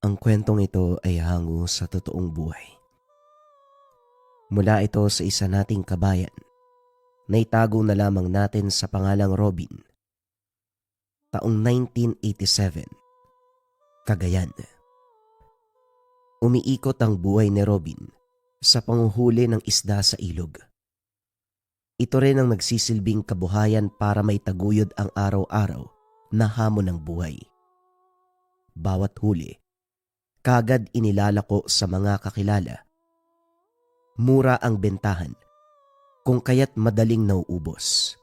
Ang kwentong ito ay hango sa totoong buhay. Mula ito sa isa nating kabayan na itago na lamang natin sa pangalang Robin. Taong 1987, Cagayan. Umiikot ang buhay ni Robin sa panguhuli ng isda sa ilog. Ito rin ang nagsisilbing kabuhayan para may taguyod ang araw-araw na hamon ng buhay. Bawat huli, kagad inilalako sa mga kakilala. Mura ang bentahan, kung kaya't madaling nauubos.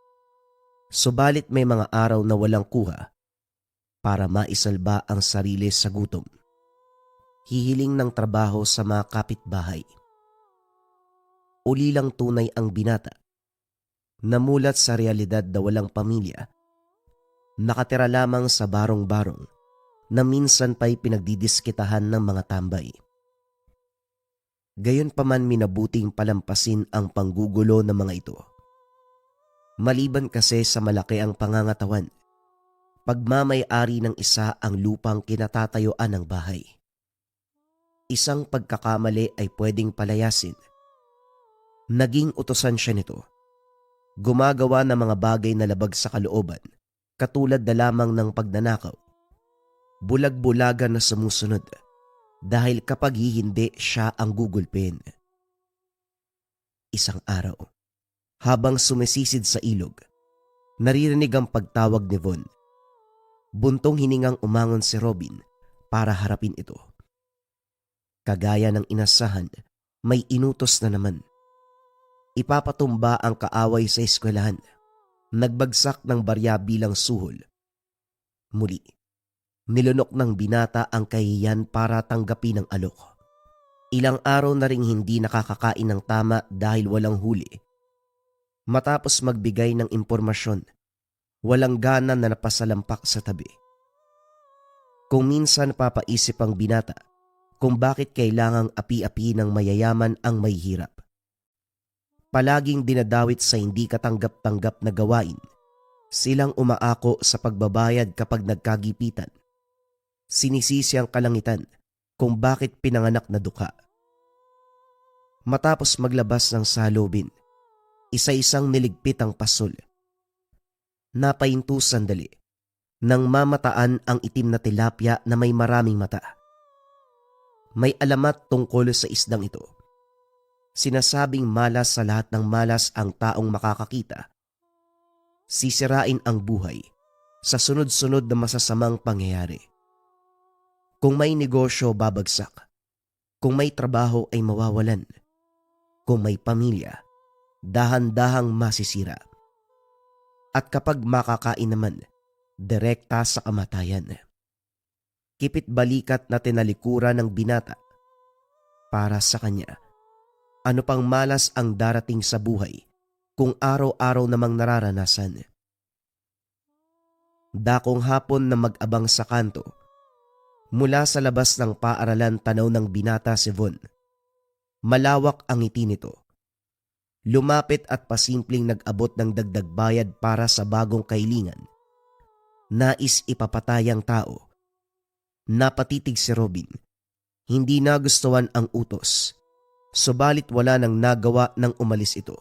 Subalit may mga araw na walang kuha para maisalba ang sarili sa gutom. Hihiling ng trabaho sa mga kapitbahay. Ulilang tunay ang binata. Namulat sa realidad na walang pamilya. Nakatira lamang sa barong-barong na minsan pa'y pinagdidiskitahan ng mga tambay. Gayon pa man minabuting palampasin ang panggugulo ng mga ito. Maliban kasi sa malaki ang pangangatawan, pagmamay-ari ng isa ang lupang kinatatayuan ng bahay. Isang pagkakamali ay pwedeng palayasin. Naging utusan siya nito. Gumagawa ng mga bagay na labag sa kalooban, katulad na lamang ng pagnanakaw. Bulag-bulagan na sumusunod dahil kapag hindi siya ang gugulpin. Isang araw, habang sumisisid sa ilog, naririnig ang pagtawag ni Von. Buntong hiningang umangon si Robin para harapin ito. Kagaya ng inasahan, may inutos na naman. Ipapatumba ang kaaway sa eskwelahan. Nagbagsak ng barya bilang suhol. Muli, nilunok ng binata ang kahihiyan para tanggapin ang alok. Ilang araw na ring hindi nakakakain ng tama dahil walang huli. Matapos magbigay ng impormasyon, walang gana na napasalampak sa tabi. Kung minsan papaisip ang binata kung bakit kailangang api-api ng mayayaman ang may hirap. Palaging dinadawit sa hindi katanggap-tanggap na gawain. Silang umaako sa pagbabayad kapag nagkagipitan. Sinisisi ang kalangitan kung bakit pinanganak na dukha. Matapos maglabas ng salubin, isa-isang niligpit ang pasol. Napahinto sandali nang mamataan ang itim na tilapia na may maraming mata. May alamat tungkol sa isdang ito. Sinasabing malas sa lahat ng malas ang taong makakakita. Sisirain ang buhay sa sunod-sunod na masasamang pangyayari. Kung may negosyo, babagsak. Kung may trabaho ay mawawalan. Kung may pamilya, dahan-dahang masisira. At kapag makakain naman, direkta sa kamatayan. Kipit balikat na tinalikuran ng binata. Para sa kanya, ano pang malas ang darating sa buhay kung araw-araw namang nararanasan. Dakong hapon na mag-abang sa kanto, mula sa labas ng paaralan tanaw ng binata si Von. Malawak ang ngiti nito. Lumapit at pasimpleng nag-abot ng dagdag bayad para sa bagong kailingan. Nais ipapatay ang tao. Napatitig si Robin. Hindi nagustuhan ang utos. Subalit wala nang nagawa nang umalis ito.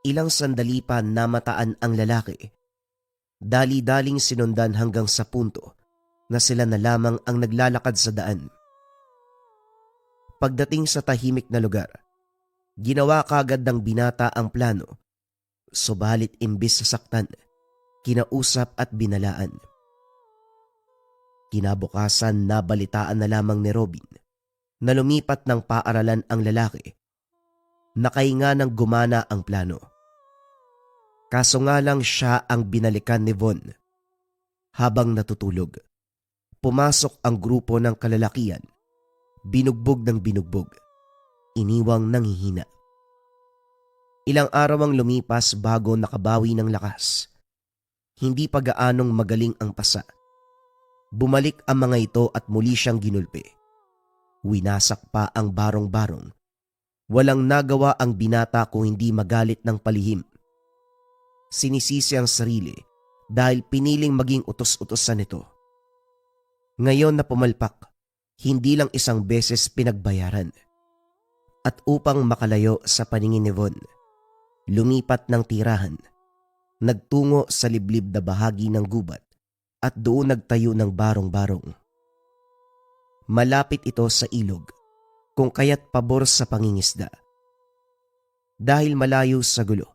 Ilang sandali pa namataan ang lalaki. Dali-daling sinundan hanggang sa punto na sila na lamang ang naglalakad sa daan. Pagdating sa tahimik na lugar, ginawa kagad ng binata ang plano. Subalit imbis sasaktan, kinausap at binalaan. Kinabukasan nabalitaan na lamang ni Robin na lumipat ng paaralan ang lalaki. Nakahinga ng gumana ang plano. Kaso nga lang siya ang binalikan ni Von. Habang natutulog, pumasok ang grupo ng kalalakian. Binugbog ng binugbog. Iniwang nanghihina. Ilang araw ang lumipas bago nakabawi ng lakas. Hindi pa gaanong magaling ang pasa. Bumalik ang mga ito at muli siyang ginulpi. Winasak pa ang barong-barong. Walang nagawa ang binata kung hindi magalit ng palihim. Sinisisi ang sarili dahil piniling maging utos-utosan nito. Ngayon na pumalpak, hindi lang isang beses pinagbayaran. At upang makalayo sa paningin ni Von, lumipat ng tirahan, nagtungo sa liblib na bahagi ng gubat at doon nagtayo ng barong-barong. Malapit ito sa ilog, kung kaya't pabor sa pangingisda. Dahil malayo sa gulo,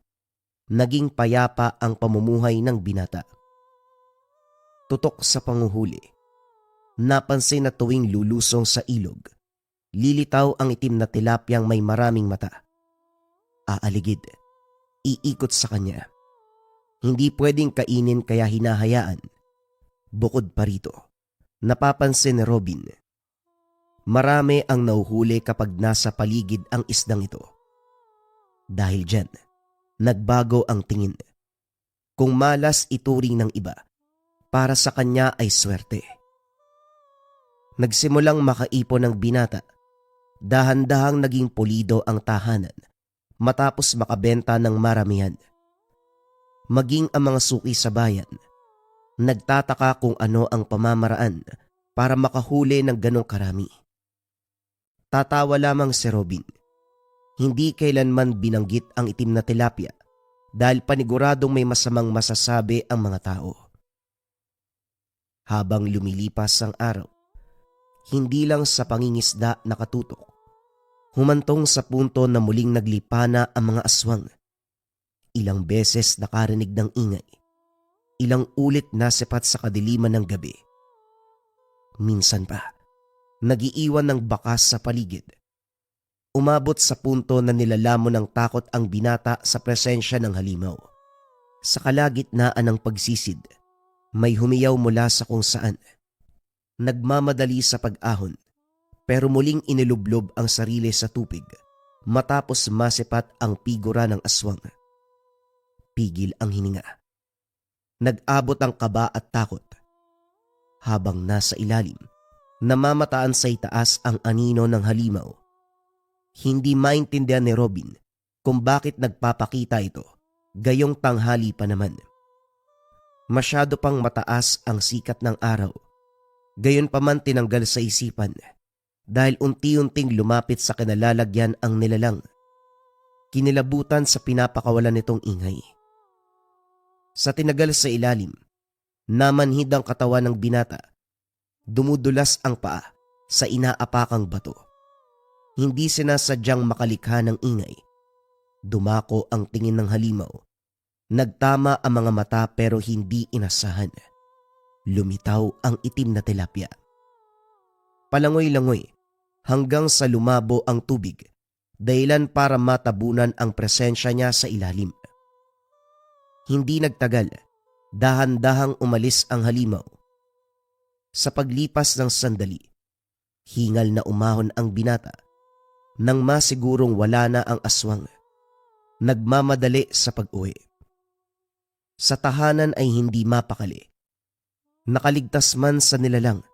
naging payapa ang pamumuhay ng binata. Tutok sa panguhuli, napansin na tuwing lulusong sa ilog, lilitaw ang itim na tilapyang may maraming mata. Aaligid, iikot sa kanya. Hindi pwedeng kainin kaya hinahayaan. Bukod pa rito, napapansin ni Robin, marami ang nauhuli kapag nasa paligid ang isdang ito. Dahil dyan, nagbago ang tingin. Kung malas ituring ng iba, para sa kanya ay swerte. Nagsimulang makaipon ng binata, dahan-dahang naging pulido ang tahanan matapos makabenta ng maramihan. Maging ang mga suki sa bayan, nagtataka kung ano ang pamamaraan para makahuli ng ganong karami. Tatawa lamang si Robin. Hindi kailanman binanggit ang itim na tilapia dahil paniguradong may masamang masasabi ang mga tao. Habang lumilipas ang araw, hindi lang sa pangingisda nakatutok, humantong sa punto na muling naglipana ang mga aswang. Ilang beses nakarinig ng ingay, ilang ulit nasipat sa kadiliman ng gabi. Minsan pa, nagiiwan ng bakas sa paligid. Umabot sa punto na nilalamon ng takot ang binata sa presensya ng halimaw. Sa kalagitnaan ng pagsisid, may humiyaw mula sa kung saan. Nagmamadali sa pag-ahon, pero muling inilublob ang sarili sa tubig matapos masipat ang figura ng aswang. Pigil ang hininga. Nag-abot ang kaba at takot. Habang nasa ilalim, namamataan sa itaas ang anino ng halimaw. Hindi maintindihan ni Robin kung bakit nagpapakita ito, gayong tanghali pa naman. Masyado pang mataas ang sikat ng araw. Gayon pa man tinanggal sa isipan dahil unti-unting lumapit sa kinalalagyan ang nilalang. Kinilabutan sa pinapakawalan nitong ingay. Sa tinagal sa ilalim, namanhid ang katawan ng binata. Dumudulas ang paa sa inaapakang bato. Hindi sinasadyang makalikha ng ingay. Dumako ang tingin ng halimaw. Nagtama ang mga mata pero hindi inasahan. Lumitaw ang itim na tilapia. Palangoy-langoy hanggang sa lumabo ang tubig, dahilan para matabunan ang presensya niya sa ilalim. Hindi nagtagal, dahan-dahang umalis ang halimaw. Sa paglipas ng sandali, hingal na umahon ang binata nang masigurong wala na ang aswang. Nagmamadali sa pag-uwi. Sa tahanan ay hindi mapakali. Nakaligtas man sa nilalang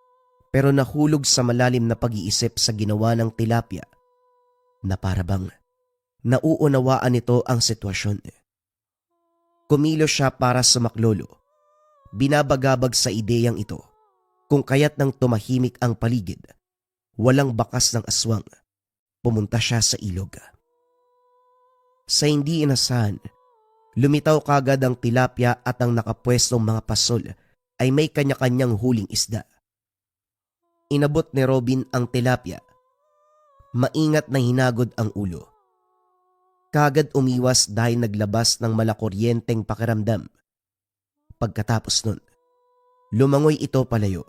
pero nahulog sa malalim na pag-iisip sa ginawa ng tilapia na parabang nauunawaan nito ang sitwasyon. Kumilos siya para sumaklolo. Binabagabag sa ideyang ito kung kaya't nang tumahimik ang paligid, walang bakas ng aswang, pumunta siya sa ilog. Sa hindi inasahan, lumitaw kagad ang tilapia at ang nakapwestong mga pasol ay may kanya-kanyang huling isda. Inabot ni Robin ang tilapia. Maingat na hinagod ang ulo. Kagad umiwas dahil naglabas ng malakuryenteng pakiramdam. Pagkatapos nun, lumangoy ito palayo.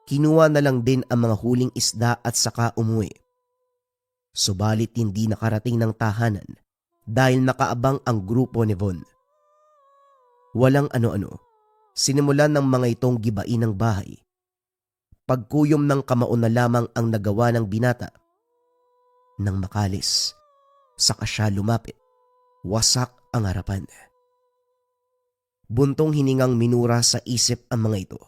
Kinuha na lang din ang mga huling isda at saka umuwi. Subalit hindi nakarating ng tahanan dahil nakaabang ang grupo ni Von. Walang ano-ano, sinimulan ng mga itong gibain ng bahay. Pagkuyom ng kamao na lamang ang nagawa ng binata. Nang makalis, saka siya lumapit, wasak ang harapan. Buntong hiningang minura sa isip ang mga ito.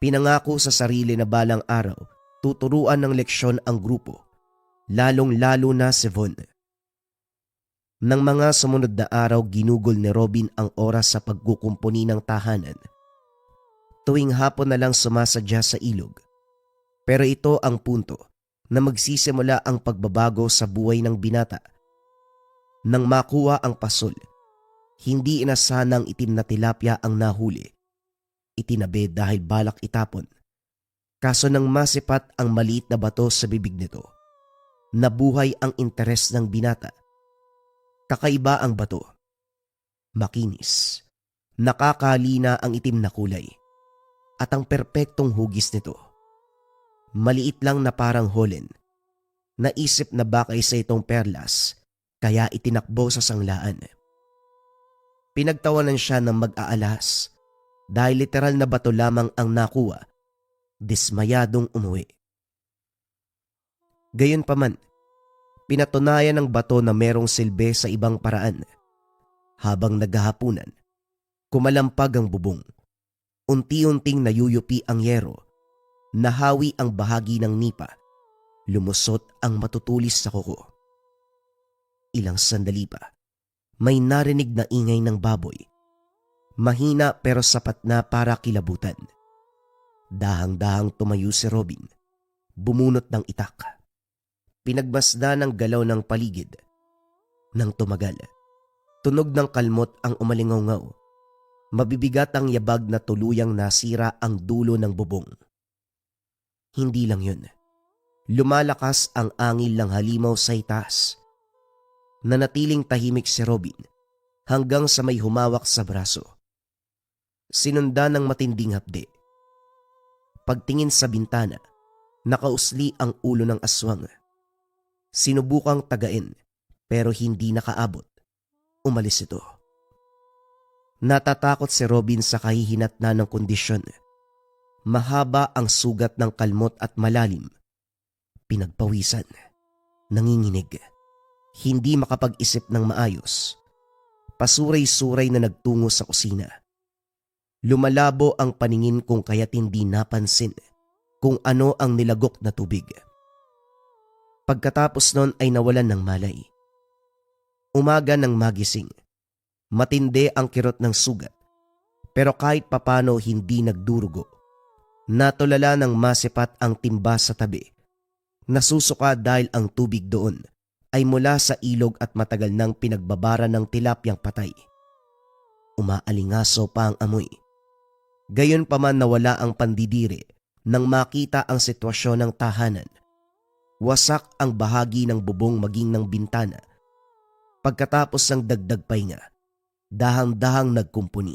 Pinangako sa sarili na balang araw, tuturuan ng leksyon ang grupo, lalong-lalo na si Von. Nang mga sumunod na araw, ginugol ni Robin ang oras sa pagkukumpuni ng tahanan. Tuwing hapon na lang sumasadya sa ilog. Pero ito ang punto na magsisimula ang pagbabago sa buhay ng binata. Nang makuha ang pasul, hindi inasahan ng itim na tilapia ang nahuli. Itinabi dahil balak itapon. Kaso nang masipat ang maliit na bato sa bibig nito, nabuhay ang interes ng binata. Kakaiba ang bato. Makinis. Nakakalina ang itim na kulay. At ang perpektong hugis nito. Maliit lang na parang holen. Naisip na baka isa itong perlas, kaya itinakbo sa sanglaan. Pinagtawanan siya ng mag-aalas dahil literal na bato lamang ang nakuha. Dismayadong umuwi. Gayunpaman, pinatunayan ng bato na merong silbi sa ibang paraan. Habang naghahapunan, kumalampag ang bubong. Unti-unting nayuyupi ang yero. Nahawi ang bahagi ng nipa. Lumusot ang matutulis sa kuko. Ilang sandali pa, may narinig na ingay ng baboy. Mahina pero sapat na para kilabutan. Dahang-dahang tumayo si Robin. Bumunot ng itak. Pinagmasda ng galaw ng paligid. Nang tumagal, tunog ng kalmot ang umalingaw-ngaw. Mabibigat ang yabag na tuluyang nasira ang dulo ng bubong. Hindi lang yun. Lumalakas ang angil ng halimaw sa itaas. Nanatiling tahimik si Robin hanggang sa may humawak sa braso. Sinundan ng matinding hapde. Pagtingin sa bintana, nakausli ang ulo ng aswang. Sinubukang tagain pero hindi nakaabot. Umalis ito. Natatakot si Robin sa kahihinatnan ng kondisyon. Mahaba ang sugat ng kalmot at malalim. Pinagpawisan. Nanginginig. Hindi makapag-isip ng maayos. Pasuray-suray na nagtungo sa kusina. Lumalabo ang paningin kung kaya't hindi napansin kung ano ang nilagok na tubig. Pagkatapos nun ay nawalan ng malay. Umaga ng magising. Matindi ang kirot ng sugat. Pero kahit papano hindi nagdurugo. Natulala ng masipat ang timba sa tabi. Nasusuka dahil ang tubig doon ay mula sa ilog at matagal nang pinagbabara ng tilapyang patay. Umaalingaso pa ang amoy. Gayunpaman nawala ang pandidiri nang makita ang sitwasyon ng tahanan. Wasak ang bahagi ng bubong maging ng bintana. Pagkatapos ng dagdag pahinga, dahang-dahang nagkumpuni.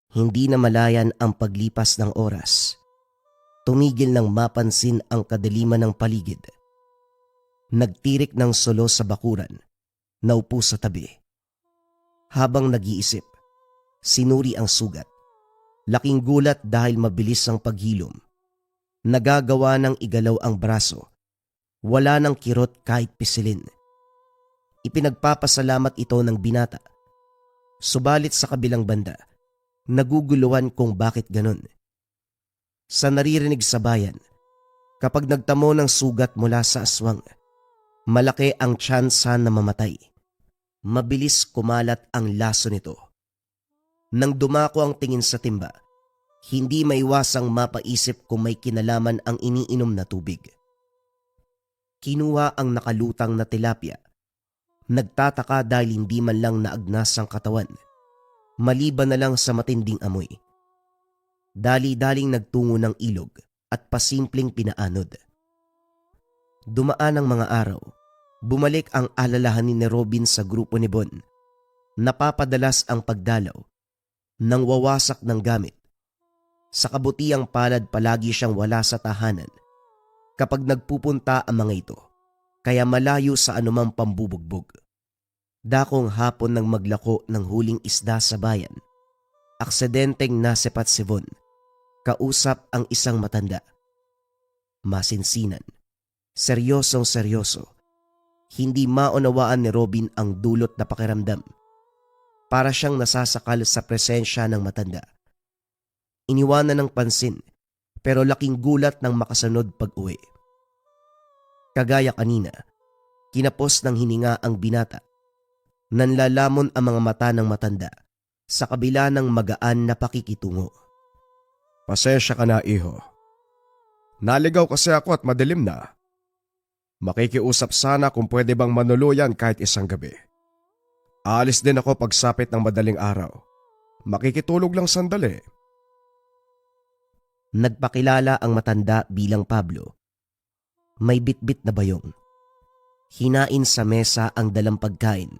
Hindi na malayan ang paglipas ng oras. Tumigil nang mapansin ang kadiliman ng paligid. Nagtirik ng solo sa bakuran, naupo sa tabi. Habang nag-iisip, sinuri ang sugat. Laking gulat dahil mabilis ang paghilom. Nagagawa ng igalaw ang braso. Wala ng kirot kahit pisilin. Ipinagpapasalamat ito ng binata. Subalit sa kabilang banda, naguguluhan kung bakit ganon. Sa naririnig sa bayan, kapag nagtamo ng sugat mula sa aswang, malaki ang tsansa na mamatay. Mabilis kumalat ang laso nito. Nang dumako ang tingin sa timba, hindi maiwasang mapaisip kung may kinalaman ang iniinom na tubig. Kinuha ang nakalutang na tilapia. Nagtataka dahil hindi man lang naagnas ang katawan, maliban na lang sa matinding amoy. Dali-daling nagtungo ng ilog at pasimpleng pinaanod. Dumaan ang mga araw. Bumalik ang alalahanin ni Robin sa grupo ni Bon. Napapadalas ang pagdalaw. Nang wawasak ng gamit. Sa kabutiang palad palagi siyang wala sa tahanan kapag nagpupunta ang mga ito, kaya malayo sa anumang pambubugbog. Dakong hapon nang maglako ng huling isda sa bayan, aksidenteng nasepat si Von. Kausap ang isang matanda. Masinsinan, seryosong seryoso. Hindi maunawaan ni Robin ang dulot na pakiramdam. Para siyang nasasakal sa presensya ng matanda. Iniwanan ng pansin, pero laking gulat ng makasunod pag-uwi. Kagaya kanina, kinapos ng hininga ang binata. Nanlalamon ang mga mata ng matanda sa kabila ng magaan na pakikitungo. Pasensya ka na, iho. Naligaw kasi ako at madilim na. Makikiusap sana kung pwede bang manuluyan kahit isang gabi. Aalis din ako pagsapit ng madaling araw. Makikitulog lang sandali. Nagpakilala ang matanda bilang Pablo. May bitbit na bayong. Hinain sa mesa ang dalang pagkain.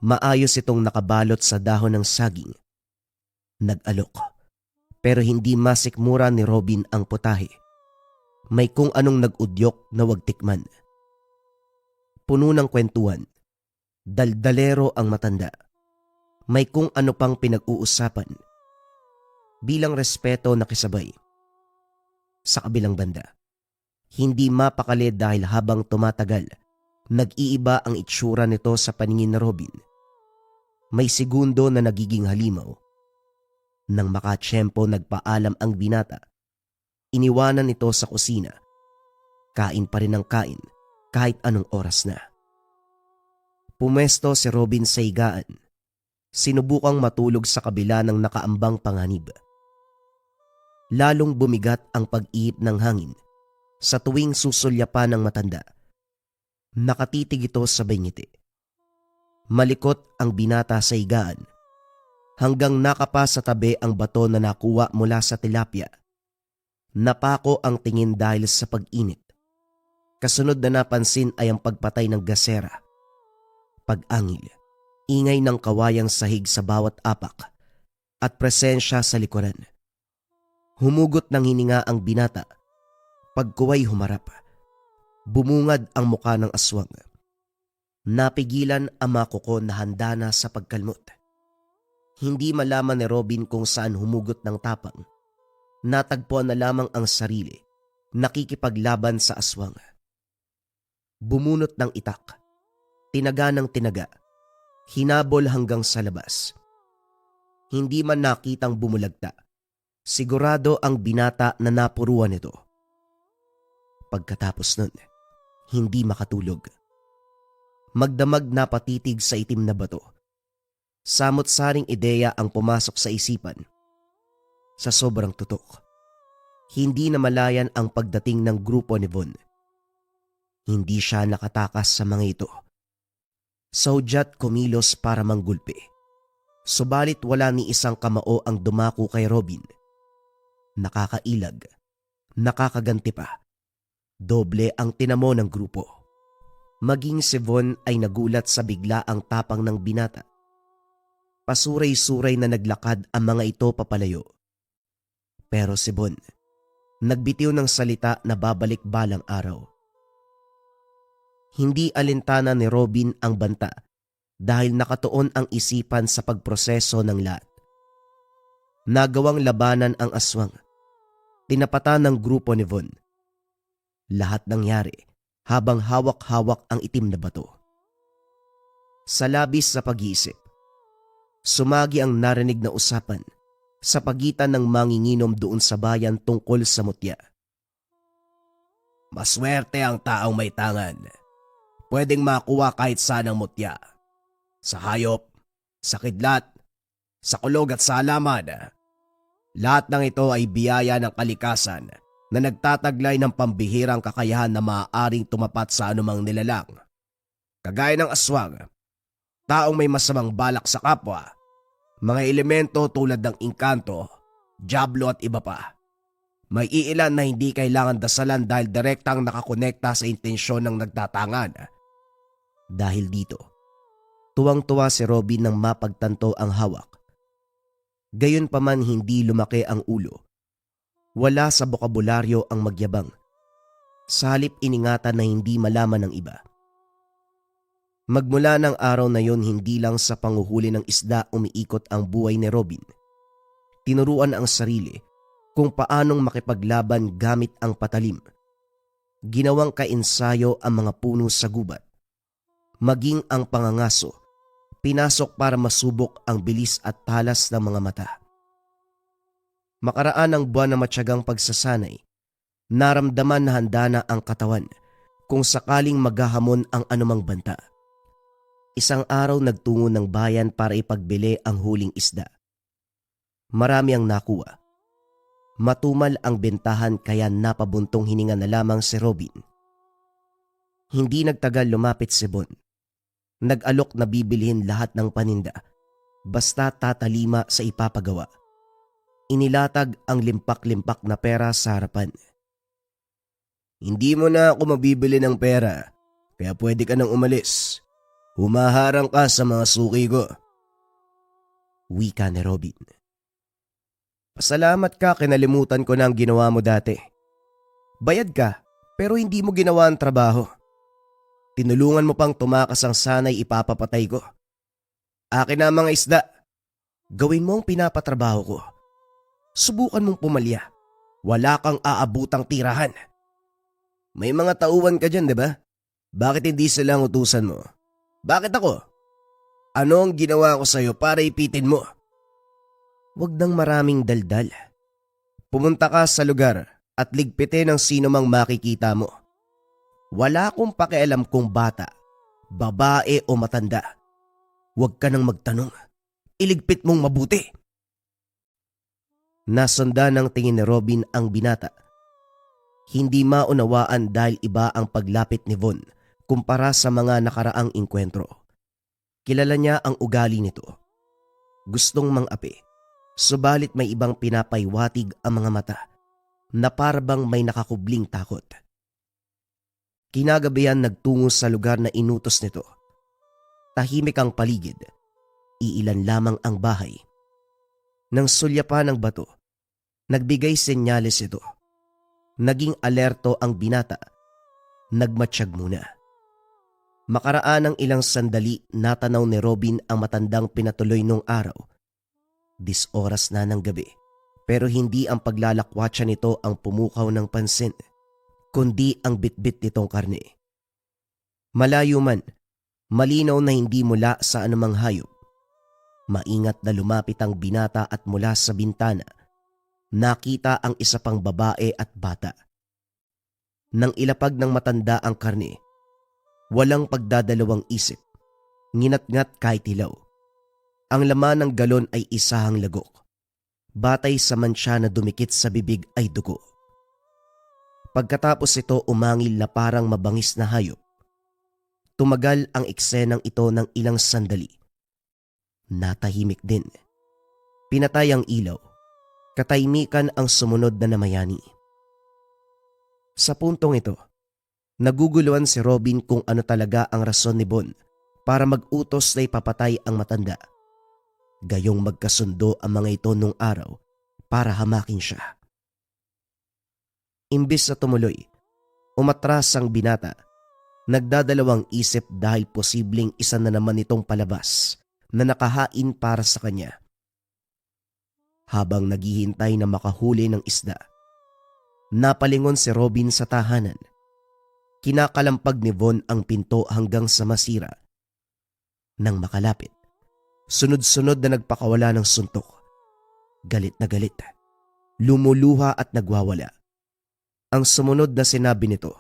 Maayos itong nakabalot sa dahon ng saging. Nag-alok. Pero hindi masikmura ni Robin ang putahe. May kung anong nag-udyok na wag tikman. Puno ng kwentuhan. Daldalero ang matanda. May kung ano pang pinag-uusapan. Bilang respeto nakisabay. Sa kabilang banda, hindi mapakali dahil habang tumatagal, nag-iiba ang itsura nito sa paningin na Robin. May segundo na nagiging halimaw. Nang makatsyempo nagpaalam ang binata, iniwanan ito sa kusina. Kain pa rin ang kain kahit anong oras na. Pumesto si Robin sa higaan. Sinubukang matulog sa kabila ng nakaambang panganib. Lalong bumigat ang pag-ihip ng hangin sa tuwing susulyapan ng matanda. Nakatitig ito sa ngiti. Malikot ang binata sa higaan hanggang nakapa sa tabi ang bato na nakuha mula sa tilapia. Napako ang tingin dahil sa pag-init. Kasunod na napansin ay ang pagpatay ng gasera. Pag-angil, ingay ng kawayang sahig sa bawat apak at presensya sa likuran. Humugot ng hininga ang binata. Pagkuway humarap. Bumungad ang muka ng aswang. Napigilan ang mga kuko na handa na sa pagkalmot. Hindi malaman ni Robin kung saan humugot ng tapang. Natagpuan na lamang ang sarili, nakikipaglaban sa aswang. Bumunot ng itak. Tinaga ng tinaga. Hinabol hanggang sa labas. Hindi man nakitang bumulagta. Sigurado ang binata na napuruan nito. Pagkatapos nun, hindi makatulog. Magdamag na patitig sa itim na bato. Samot-saring ideya ang pumasok sa isipan. Sa sobrang tutok, hindi na malayan ang pagdating ng grupo ni Von. Hindi siya nakatakas sa mga ito. Saudyat kumilos para manggulpi. Subalit wala ni isang kamao ang dumako kay Robin. Nakakailag, nakakaganti pa. Doble ang tinamo ng grupo. Maging si Von ay nagulat sa bigla ang tapang ng binata. Pasuray-suray na naglakad ang mga ito papalayo. Pero si Von, nagbitiw ng salita na babalik balang araw. Hindi alintana ni Robin ang banta dahil nakatuon ang isipan sa pagproseso ng lahat. Nagawang labanan ang aswang. Tinapatan ng grupo ni Von. Lahat nangyari habang hawak-hawak ang itim na bato. Sa labis sa pag-iisip, sumagi ang narinig na usapan sa pagitan ng manginginom doon sa bayan tungkol sa mutya. Maswerte ang taong may tangan. Pwedeng makuha kahit saan ang mutya. Sa hayop, sa kidlat, sa kulog at sa halaman. Lahat ng ito ay biyaya ng kalikasan na nagtataglay ng pambihirang kakayahan na maaaring tumapat sa anumang nilalang. Kagaya ng aswang, taong may masamang balak sa kapwa, mga elemento tulad ng engkanto, diablo at iba pa. May iilan na hindi kailangan dasalan dahil direktang nakakonekta sa intensyon ng nagtatangan. Dahil dito, tuwang-tuwa si Robin nang mapagtanto ang hawak. Gayunpaman hindi lumaki ang ulo. Wala sa bokabularyo ang magyabang. Sa halip iningatan na hindi malaman ng iba. Magmula ng araw na yon, hindi lang sa panguhuli ng isda umiikot ang buhay ni Robin. Tinuruan ang sarili kung paanong makipaglaban gamit ang patalim. Ginawang kaensayo ang mga puno sa gubat. Maging ang pangangaso, pinasok para masubok ang bilis at talas ng mga mata. Makaraan ang buwan na matyagang pagsasanay, naramdaman na handa na ang katawan kung sakaling maghahamon ang anumang banta. Isang araw nagtungo ng bayan para ipagbili ang huling isda. Marami ang nakuha. Matumal ang bentahan kaya napabuntong hininga na lamang si Robin. Hindi nagtagal lumapit si Bon. Nag-alok na bibilhin lahat ng paninda basta tatalima sa ipapagawa. Inilatag ang limpak-limpak na pera sa harapan. Hindi mo na ako mabibili ng pera, kaya pwede ka nang umalis. Humaharang ka sa mga suki ko. Wika ni Robin. Pasalamat ka, kinalimutan ko na ang ginawa mo dati. Bayad ka, pero hindi mo ginawa ang trabaho. Tinulungan mo pang tumakas ang sanay ipapapatay ko. Akin na ang mga isda. Gawin mo ang pinapatrabaho ko. Subukan mong pumalya. Wala kang aabutang tirahan. May mga tauhan ka dyan, di ba? Bakit hindi sila ang utusan mo? Bakit ako? Ano ang ginawa ko sa'yo para ipitin mo? Huwag nang maraming daldal. Pumunta ka sa lugar at ligpitin ang sino mang makikita mo. Wala akong pakialam kung bata, babae o matanda. Huwag ka nang magtanong. Iligpit mong mabuti. Nasanda ng tingin ni Robin ang binata. Hindi maunawaan dahil iba ang paglapit ni Von kumpara sa mga nakaraang inkwentro. Kilala niya ang ugali nito. Gustong mang-api, subalit may ibang pinapaywatig ang mga mata na parabang may nakakubling takot. Kinagabihan nagtungo sa lugar na inutos nito. Tahimik ang paligid. Iilan lamang ang bahay. Nang sulyapan ng bato, nagbigay senyales ito. Naging alerto ang binata. Nagmatsyag muna. Makaraan ng ilang sandali, natanaw ni Robin ang matandang pinatuloy nung araw. 10 oras na ng gabi, pero hindi ang paglalakwatsa nito ang pumukaw ng pansin, kundi ang bitbit nitong karne. Malayo man, malinaw na hindi mula sa anumang hayop. Maingat na lumapit ang binata at mula sa bintana, nakita ang isa pang babae at bata. Nang ilapag ng matanda ang karne, walang pagdadalawang isip, nginat-ngat kahit hilaw. Ang laman ng galon ay isahang lagok. Batay sa mansya na dumikit sa bibig ay dugo. Pagkatapos ito umangil na parang mabangis na hayop. Tumagal ang eksenang ito ng ilang sandali. Natahimik din. Pinatay ang ilaw. Katahimikan ang sumunod na namayani. Sa puntong ito, naguguluhan si Robin kung ano talaga ang rason ni Bon para mag-utos na ipapatay ang matanda. Gayong magkasundo ang mga ito nung araw para hamakin siya. Imbis na tumuloy, umatras ang binata. Nagdadalawang isip dahil posibleng isa na naman itong palabas na nakahain para sa kanya. Habang naghihintay na makahuli ng isda, napalingon si Robin sa tahanan. Kinakalampag ni Von ang pinto hanggang sa masira. Nang makalapit, sunod-sunod na nagpakawala ng suntok. Galit na galit, lumuluha at nagwawala. Ang sumunod na sinabi nito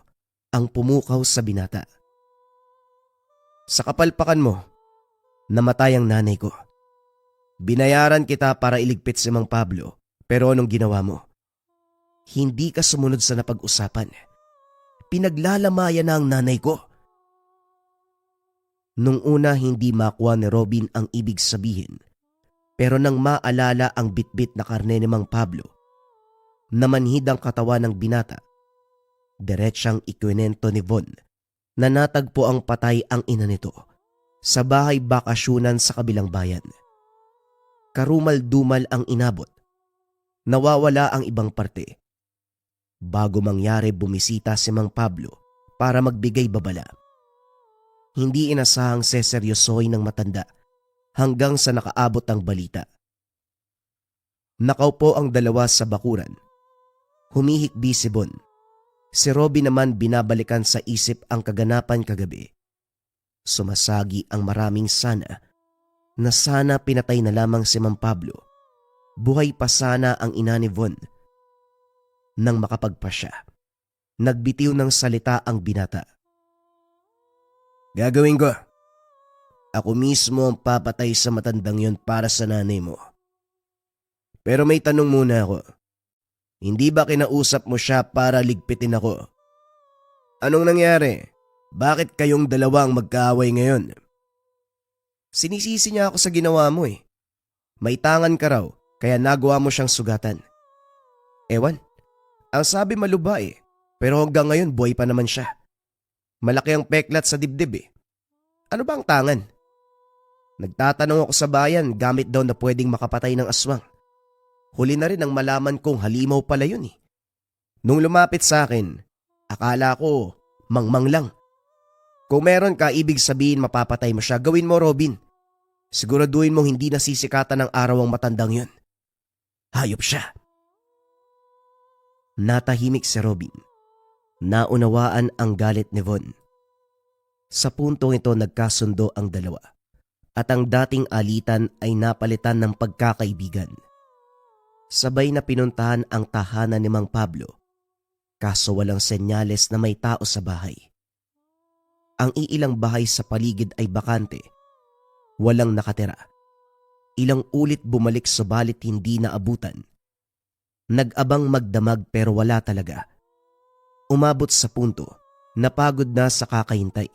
ang pumukaw sa binata. Sa kapalpakan mo, namatay ang nanay ko. Binayaran kita para iligpit si Mang Pablo, pero anong ginawa mo? Hindi ka sumunod sa napag-usapan. Pinaglalamayan na ang nanay ko. Nung una hindi makuha ni Robin ang ibig sabihin, pero nang maalala ang bitbit na karne ni Mang Pablo, namanhid ang katawan ng binata. Diretsyang ikwinento ni Von na natagpo ang patay ang ina nito sa bahay bakasyunan sa kabilang bayan. Karumal-dumal ang inabot. Nawawala ang ibang parte. Bago mangyari bumisita si Mang Pablo para magbigay babala. Hindi inasahang seseryosoy ng matanda hanggang sa nakaabot ang balita. Nakaupo ang dalawa sa bakuran. Humihikbi si Bon. Si Robin naman binabalikan sa isip ang kaganapan kagabi. Sumasagi ang maraming sana na sana pinatay na lamang si Mang Pablo. Buhay pa sana ang ina ni Von. Nang makapagpasya, nagbitiw ng salita ang binata. Gagawin ko. Ako mismo ang papatay sa matandang yon para sa nanay mo. Pero may tanong muna ako. Hindi ba kinausap mo siya para ligpitin ako? Anong nangyari? Bakit kayong dalawang magkaaway ngayon? Sinisisi niya ako sa ginawa mo eh. May tangan ka raw, kaya nagawa mo siyang sugatan. Ewan, ang sabi maluba eh, pero hanggang ngayon buhay pa naman siya. Malaki ang peklat sa dibdib eh. Ano ba ang tangan? Nagtatanong ako sa bayan gamit daw na pwedeng makapatay ng aswang. Huli na rin ang malaman kong halimaw pala yun eh. Nung lumapit sa akin, akala ko mangmang lang. Kung meron ka ibig sabihin mapapatay mo siya, gawin mo Robin. Siguraduhin mong hindi nasisikatan ng araw ang matandang yun. Hayop siya. Natahimik si Robin. Naunawaan ang galit ni Von. Sa puntong ito nagkasundo ang dalawa at ang dating alitan ay napalitan ng pagkakaibigan. Sabay na pinuntahan ang tahanan ni Mang Pablo, kaso walang senyales na may tao sa bahay. Ang iilang bahay sa paligid ay bakante, walang nakatira. Ilang ulit bumalik subalit hindi naabutan. Nag-abang magdamag pero wala talaga. Umabot sa punto, napagod na sa kakahintay.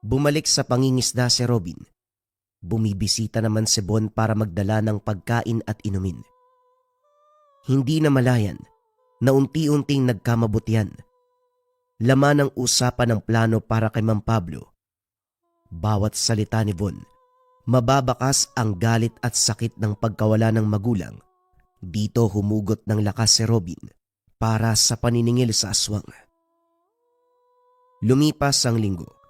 Bumalik sa pangingisda si Robin. Bumibisita naman si Bon para magdala ng pagkain at inumin. Hindi na malayan na unti-unting nagkamabutihan. Laman ng usapan ng plano para kay Mang Pablo. Bawat salita ni Bon, mababakas ang galit at sakit ng pagkawala ng magulang. Dito humugot ng lakas si Robin para sa paniningil sa aswang. Lumipas ang linggo.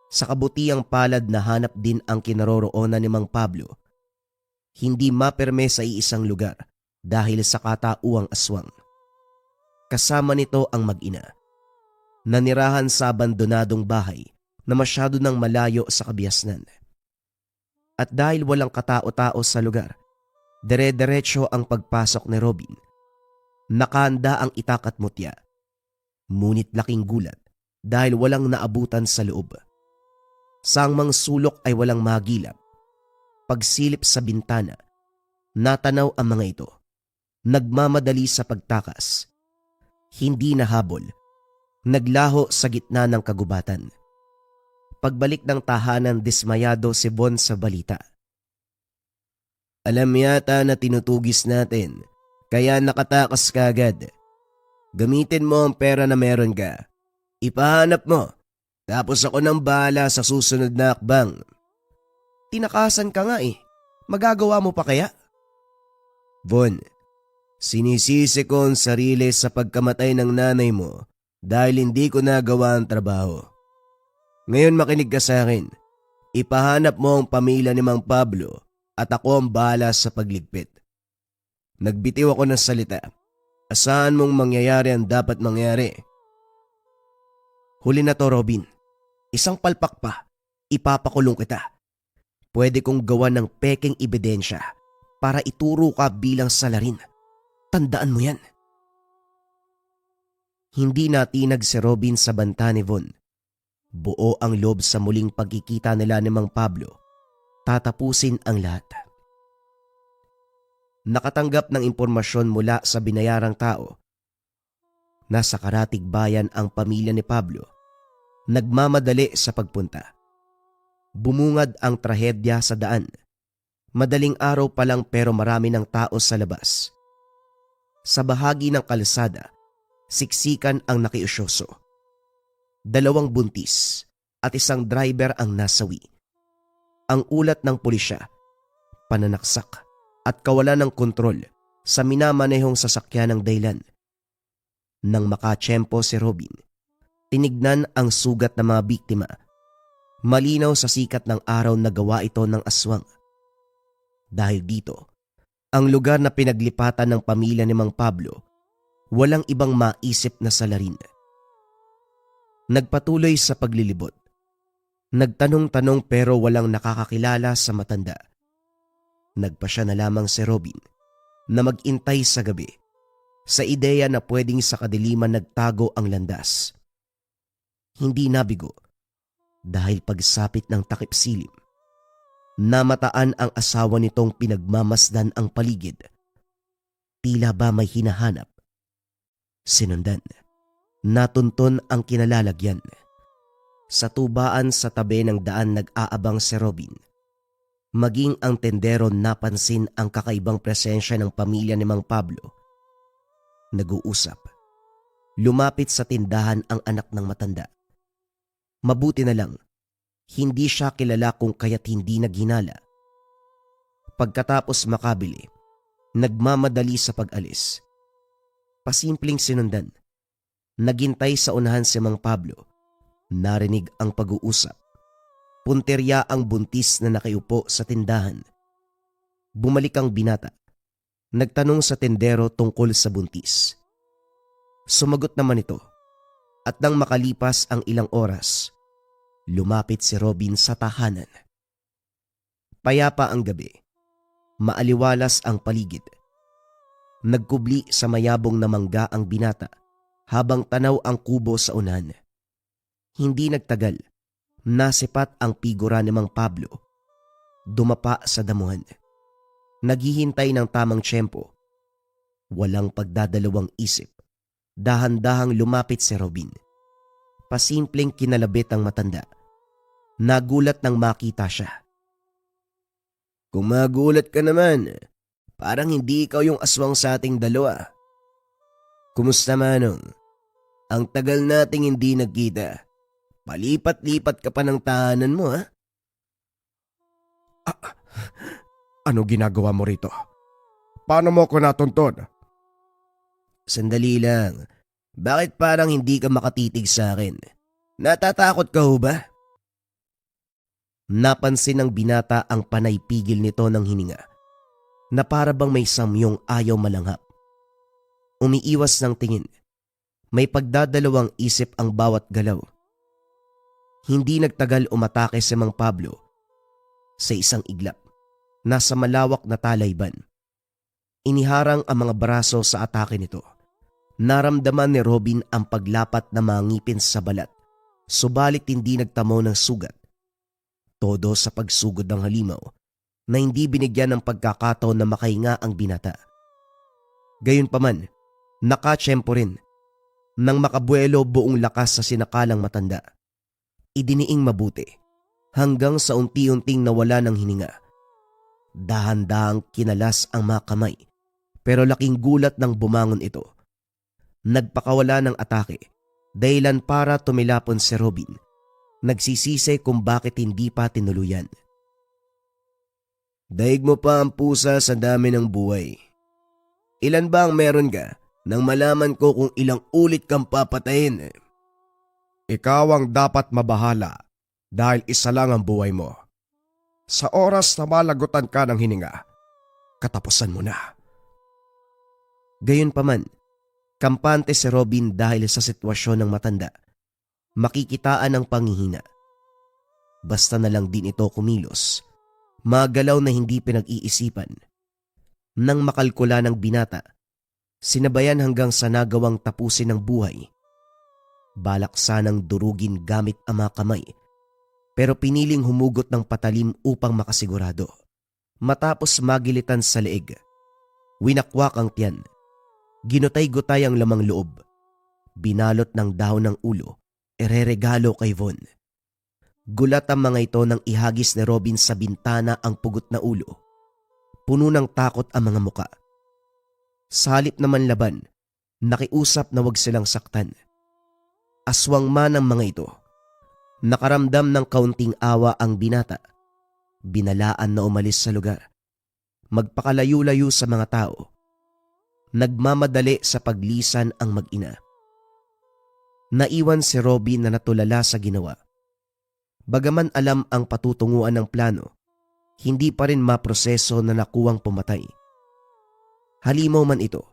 Sa kabutiang palad na hanap din ang kinaroroonan ni Mang Pablo. Hindi maperme sa iisang lugar dahil sa katauang aswang. Kasama nito ang mag-ina. Nanirahan sa abandonadong bahay na masyado nang malayo sa kabiasnan. At dahil walang katao-tao sa lugar, dire-diretso ang pagpasok ni Robin. Nakahanda ang itak at mutya. Ngunit laking gulat dahil walang naabutan sa loob. Sa angmang sulok ay walang magilap. Pagsilip sa bintana, natanaw ang mga ito. Nagmamadali sa pagtakas. Hindi nahabol. Naglaho sa gitna ng kagubatan. Pagbalik ng tahanan, dismayado si Bon sa balita. Alam yata na tinutugis natin, kaya nakatakas ka agad. Gamitin mo ang pera na meron ka. Ipahanap mo. Tapos ako nang bahala sa susunod na akbang. Tinakasan ka nga eh. Magagawa mo pa kaya? Von, sinisisi ko ang sarili sa pagkamatay ng nanay mo dahil hindi ko nagawa ang trabaho. Ngayon makinig ka sa akin. Ipahanap mo ang pamilya ni Mang Pablo at ako ang bahala sa pagligpit. Nagbitiw ako ng salita. Asahan mong mangyayari ang dapat mangyari. Huli na to, Robin. Isang palpak pa, ipapakulong kita. Pwede kong gawa ng peking ebidensya para ituro ka bilang salarin. Tandaan mo yan. Hindi natinag si Robin sa banta ni Von. Buo ang loob sa muling pagkikita nila ni Mang Pablo. Tatapusin ang lahat. Nakatanggap ng impormasyon mula sa binayarang tao. Nasa Karatig Bayan ang pamilya ni Pablo. Nagmamadali sa pagpunta. Bumungad ang trahedya sa daan. Madaling araw pa lang pero marami ng tao sa labas. Sa bahagi ng kalsada, siksikan ang nakiusyoso. 2 buntis at isang driver ang nasawi. Ang ulat ng pulisya, pananaksak at kawalan ng kontrol sa minamanehong sasakyan ng daylan. Nang makatsyempo si Robin, tinignan ang sugat ng mga biktima. Malinaw sa sikat ng araw na gawa ito ng aswang. Dahil dito, ang lugar na pinaglipatan ng pamilya ni Mang Pablo, walang ibang maisip na salarin. Nagpatuloy sa paglilibot. Nagtanong-tanong pero walang nakakakilala sa matanda. Nagpasya na lamang si Robin na mag-intay sa gabi sa ideya na pwedeng sa kadiliman nagtago ang landas. Hindi nabigo dahil pagsapit ng takip silim, namataan ang asawa nitong pinagmamasdan ang paligid. tila ba may hinahanap. Sinundan. Natunton ang kinalalagyan. Sa tubaan sa tabi ng daan nag-aabang si Robin. Maging ang tendero napansin ang kakaibang presensya ng pamilya ni Mang Pablo. Nag-uusap. Lumapit sa tindahan ang anak ng matanda. Mabuti na lang, hindi siya kilala kung kaya't hindi naghinala. Pagkatapos makabili, nagmamadali sa pag-alis. Pasimpleng sinundan. Naghintay sa unahan si Mang Pablo. Narinig ang pag-uusap. Punterya ang buntis na nakiupo sa tindahan. Bumalik ang binata. Nagtanong sa tendero tungkol sa buntis. Sumagot naman ito. At nang makalipas ang ilang oras, lumapit si Robin sa tahanan. Payapa ang gabi. Maaliwalas ang paligid. Nagkubli sa mayabong na mangga ang binata habang tanaw ang kubo sa unahan. Hindi nagtagal, nasipat ang figura ni Mang Pablo. Dumapa sa damuhan. Naghihintay ng tamang tiyempo. Walang pagdadalawang isip. Dahan-dahang lumapit si Robin. Pasimpleng kinalabit ang matanda. Nagulat nang makita siya. Kung magulat ka naman, parang hindi ikaw yung aswang sa ating dalawa. Kumusta Manong? Ang tagal nating hindi nagkita. Palipat-lipat ka pa ng tahanan mo, ha? Ano ginagawa mo rito? Paano mo ako natuntun? Sandali lang. Bakit parang hindi ka makatitig sa akin? Natatakot ka ho ba? Napansin ng binata ang panay pigil nito ng hininga, na para bang may samyong ayaw malanghap. Umiiwas ng tingin. May pagdadalawang isip ang bawat galaw. Hindi nagtagal umatake si Mang Pablo sa isang iglap. Nasa malawak na talayban. Iniharang ang mga braso sa atake nito. Naramdaman ni Robin ang paglapat na mga ngipin sa balat, subalit hindi nagtamo ng sugat. Todo sa pagsugod ng halimaw na hindi binigyan ng pagkakataon na makahinga ang binata. Gayunpaman, nakatsyempo rin. Nang makabuelo buong lakas sa sinakalang matanda. Idiniing mabuti hanggang sa unti-unting nawala ng hininga. Dahan-dahang kinalas ang mga kamay pero laking gulat nang bumangon ito. Nagpakawala ng atake dahilan para tumilapon si Robin. Nagsisisi kung bakit hindi pa tinuluyan. Daig mo pa ang pusa sa dami ng buhay. Ilan ba ang meron ka nang malaman ko kung ilang ulit kang papatayin? Ikaw ang dapat mabahala dahil isa lang ang buhay mo. Sa oras na malagutan ka ng hininga, katapusan mo na. Gayunpaman, kampante si Robin dahil sa sitwasyon ng matanda. Makikitaan ang panghihina. Basta na lang din ito kumilos. Magalaw na hindi pinag-iisipan. Nang makalkula ng binata, sinabayan hanggang sa nagawang tapusin ang buhay. Balak sanang durugin gamit ang mga kamay, pero piniling humugot ng patalim upang makasigurado. Matapos magilitan sa leeg, winakwak ang tiyan. Ginutay-gutay ang lamang loob. Binalot ng dahon ng ulo, ereregalo kay Von. Gulat ang mga ito nang ihagis ni Robin sa bintana ang pugot na ulo. Puno ng takot ang mga muka. Sa halip naman laban, nakiusap na wag silang saktan. Aswang man ang mga ito. Nakaramdam ng kaunting awa ang binata. Binalaan na umalis sa lugar. Magpakalayo-layo sa mga tao. Nagmamadali sa paglisan ang mag-ina. Naiwan si Robin na natulala sa ginawa. Bagaman alam ang patutunguan ng plano, hindi pa rin maproseso na nakuwang pumatay. Halimaw man ito,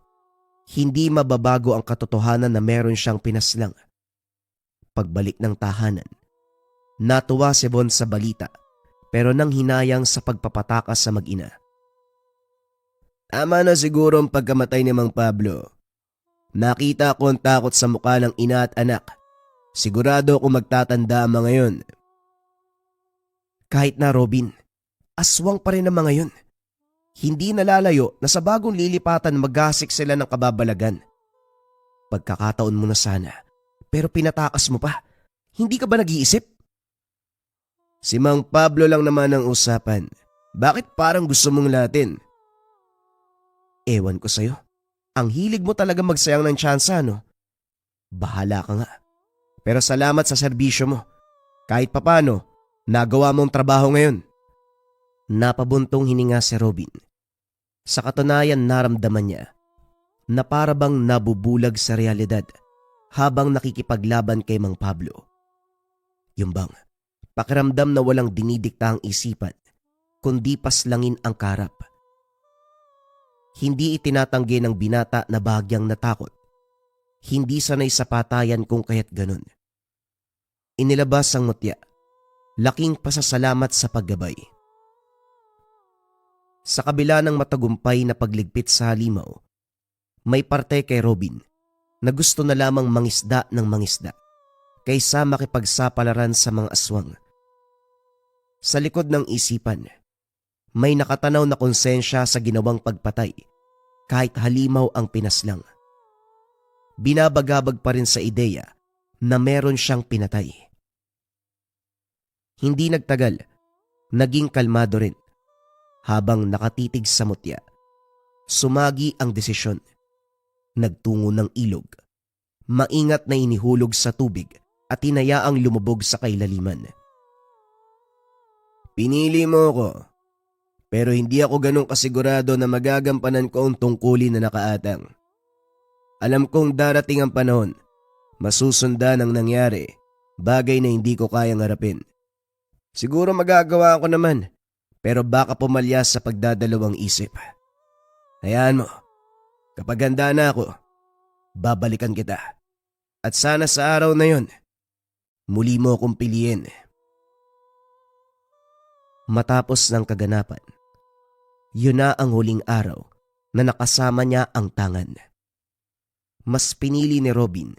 hindi mababago ang katotohanan na meron siyang pinaslang. Pagbalik ng tahanan, natuwa si Von sa balita pero nang hinayang sa pagpapatakas sa mag-ina. Tama na siguro ang pagkamatay ni Mang Pablo. Nakita ko ang takot sa mukha ng ina at anak. Sigurado ako magtatanda ang mga yun. Kahit na Robin, aswang pa rin ang mga yun. Hindi nalalayo na sa bagong lilipatan maghasik sila ng kababalagan. Pagkakataon mo na sana, pero pinatakas mo pa. Hindi ka ba nag-iisip? Si Mang Pablo lang naman ang usapan. Bakit parang gusto mong latin? Ewan ko sa'yo. Ang hilig mo talaga magsayang ng tsansa, no? Bahala ka nga. Pero salamat sa serbisyo mo. Kahit papano, nagawa mong trabaho ngayon. Napabuntong hininga si Robin. Sa katunayan naramdaman niya na para bang nabubulag sa realidad habang nakikipaglaban kay Mang Pablo. Yung bang, pakiramdam na walang dinidikta ang isipan, kundi paslangin ang karap. Hindi itinatanggi ng binata na bahagyang natakot. Hindi sanay sa patayan kung kaya't ganun. Inilabas ang mutya, laking pasasalamat sa paggabay. Sa kabila ng matagumpay na pagligpit sa halimaw, may parte kay Robin na gusto na lamang mangisda ng mangisda kaysa makipagsapalaran sa mga aswang. Sa likod ng isipan, may nakatanaw na konsensya sa ginawang pagpatay kahit halimaw ang pinaslang. Binabagabag pa rin sa ideya na meron siyang pinatay. Hindi nagtagal, naging kalmado rin. Habang nakatitig sa mutya, sumagi ang desisyon. Nagtungo ng ilog. Maingat na inihulog sa tubig at hinayaang lumubog sa kailaliman. Pinili mo ko, pero hindi ako ganun kasigurado na magagampanan ko ang tungkulin na nakaatang. Alam kong darating ang panahon, masusundan ang nangyari, bagay na hindi ko kayang harapin. Siguro magagawa ko naman, pero baka pumalyas sa pagdadalawang isip. Hayaan mo, kapag handa na ako, babalikan kita. At sana sa araw na yon, muli mo akong piliin. Matapos ng kaganapan, yun na ang huling araw na nakasama niya ang tangan. Mas pinili ni Robin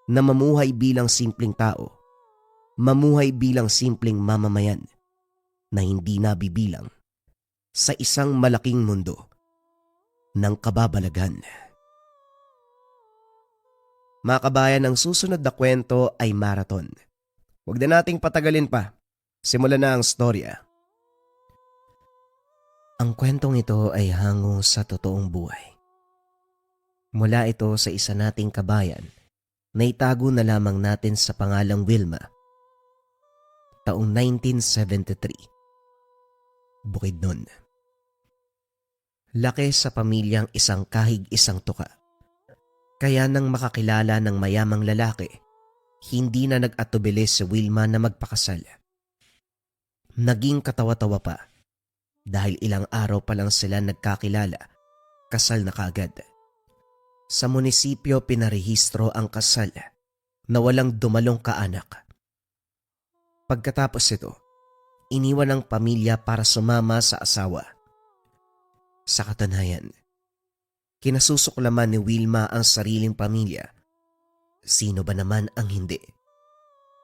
na mamuhay bilang simpleng tao, mamuhay bilang simpleng mamamayan, na hindi nabibilang sa isang malaking mundo ng kababalagan. Mga kabayan, ang susunod na kwento ay marathon. Huwag na nating patagalin pa. Simulan na ang storya. Ang kwentong ito ay hango sa totoong buhay. Mula ito sa isa nating kabayan na itago na lamang natin sa pangalang Wilma. Taong 1973. Bukidnon. Laki sa pamilyang isang kahig isang tuka. Kaya nang makakilala ng mayamang lalaki, hindi na nag-atubili si Wilma na magpakasal. Naging katawa-tawa pa dahil ilang araw pa lang sila nagkakilala, kasal na kagad. Sa munisipyo pinarehistro ang kasal na walang dumalong kaanak. Pagkatapos ito, iniwan ng pamilya para sumama sa asawa. Sa katunayan, kinasusuklaman ni Wilma ang sariling pamilya. Sino ba naman ang hindi?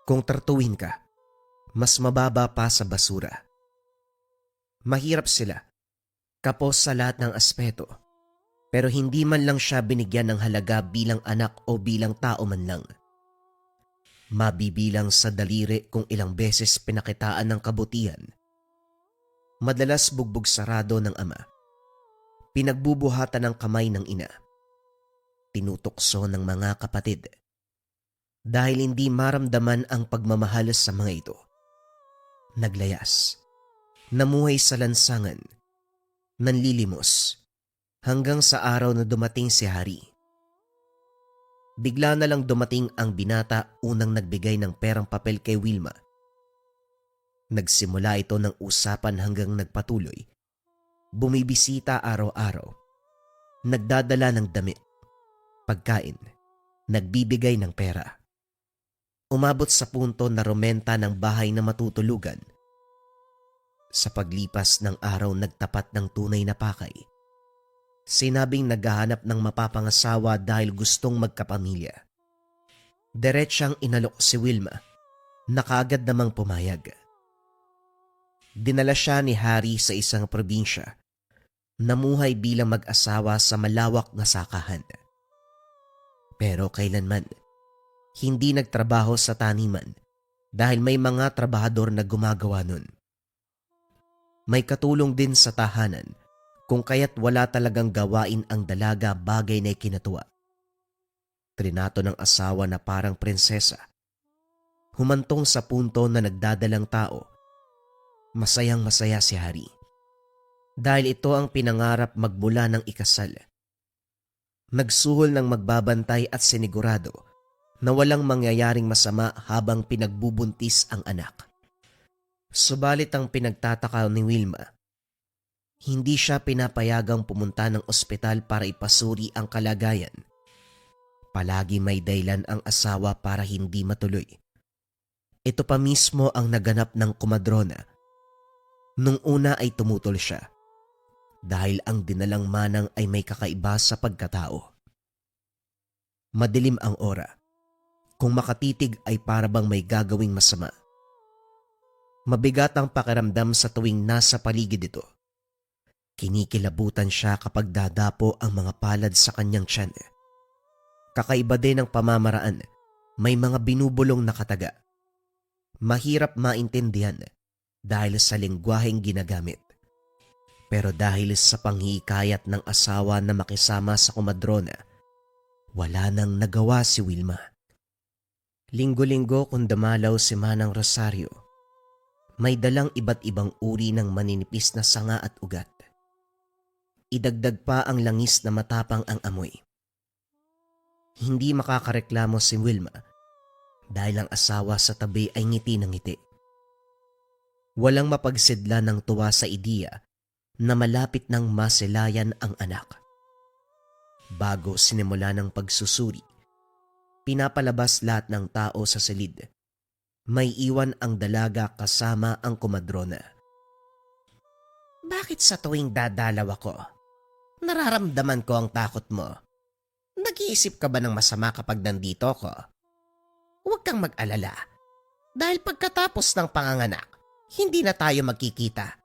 Kung tratuhin ka, mas mababa pa sa basura. Mahirap sila, kapos sa lahat ng aspeto, pero hindi man lang siya binigyan ng halaga bilang anak o bilang tao man lang. Mabibilang sa daliri kung ilang beses pinakitaan ng kabutihan. Madalas bugbog sarado ng ama. Pinagbubuhatan ng kamay ng ina. Tinutokso ng mga kapatid. Dahil hindi maramdaman ang pagmamahal sa mga ito. Naglayas. Namuhay sa lansangan. Nanlilimos. Hanggang sa araw na dumating si Hari. Bigla na lang dumating ang binata unang nagbigay ng perang papel kay Wilma. Nagsimula ito ng usapan hanggang nagpatuloy. Bumibisita araw-araw. Nagdadala ng damit, pagkain, nagbibigay ng pera. Umabot sa punto na rumenta ng bahay na matutulugan. Sa paglipas ng araw nagtapat ng tunay na pakay. Sinabing naghahanap ng mapapangasawa dahil gustong magkapamilya. Diretsyang inalok si Wilma, na kaagad namang pumayag. Dinala siya ni Harry sa isang probinsya Namuhay bilang mag-asawa sa malawak na sakahan. Pero kailanman, hindi nagtrabaho sa taniman dahil may mga trabahador na gumagawa nun. May katulong din sa tahanan kung kaya't wala talagang gawain ang dalaga, bagay na ikinatuwa. Trinato ng asawa na parang prinsesa. Humantong sa punto na nagdadalang tao. Masayang masaya si Hari. Dahil ito ang pinangarap magmula ng ikasal. Nagsuhol ng magbabantay at sinigurado na walang mangyayaring masama habang pinagbubuntis ang anak. Subalit ang pinagtataka ni Wilma, hindi siya pinapayagang pumunta ng ospital para ipasuri ang kalagayan. Palagi may dahilan ang asawa para hindi matuloy. Ito pa mismo ang naganap ng komadrona. Nung una ay tumutol siya dahil ang dinalang manang ay may kakaiba sa pagkatao. Madilim ang ora. Kung makatitig ay parabang may gagawing masama. Mabigat ang pakiramdam sa tuwing nasa paligid ito. Kinikilabutan siya kapag dadapo ang mga palad sa kanyang tiyan. Kakaiba din ang pamamaraan. May mga binubulong na kataga. Mahirap maintindihan dahil sa lengguwaheng ginagamit. Pero dahil sa panghihikayat ng asawa na makisama sa komadrona, wala nang nagawa si Wilma. Linggo-linggo kung dumalaw si Manang Rosario, may dalang iba't ibang uri ng maninipis na sanga at ugat. Idagdag pa ang langis na matapang ang amoy. Hindi makakareklamo si Wilma dahil ang asawa sa tabi ay ngiti ng ngiti. Walang mapagsidla ng tuwa sa ideya na malapit ng masilayan ang anak. Bago sinimula ng pagsusuri, pinapalabas lahat ng tao sa silid. May iwan ang dalaga kasama ang komadrona. Bakit sa tuwing dadalaw ako, nararamdaman ko ang takot mo? Nag-iisip ka ba ng masama kapag nandito ko? Huwag kang mag-alala. Dahil pagkatapos ng panganganak, hindi na tayo magkikita.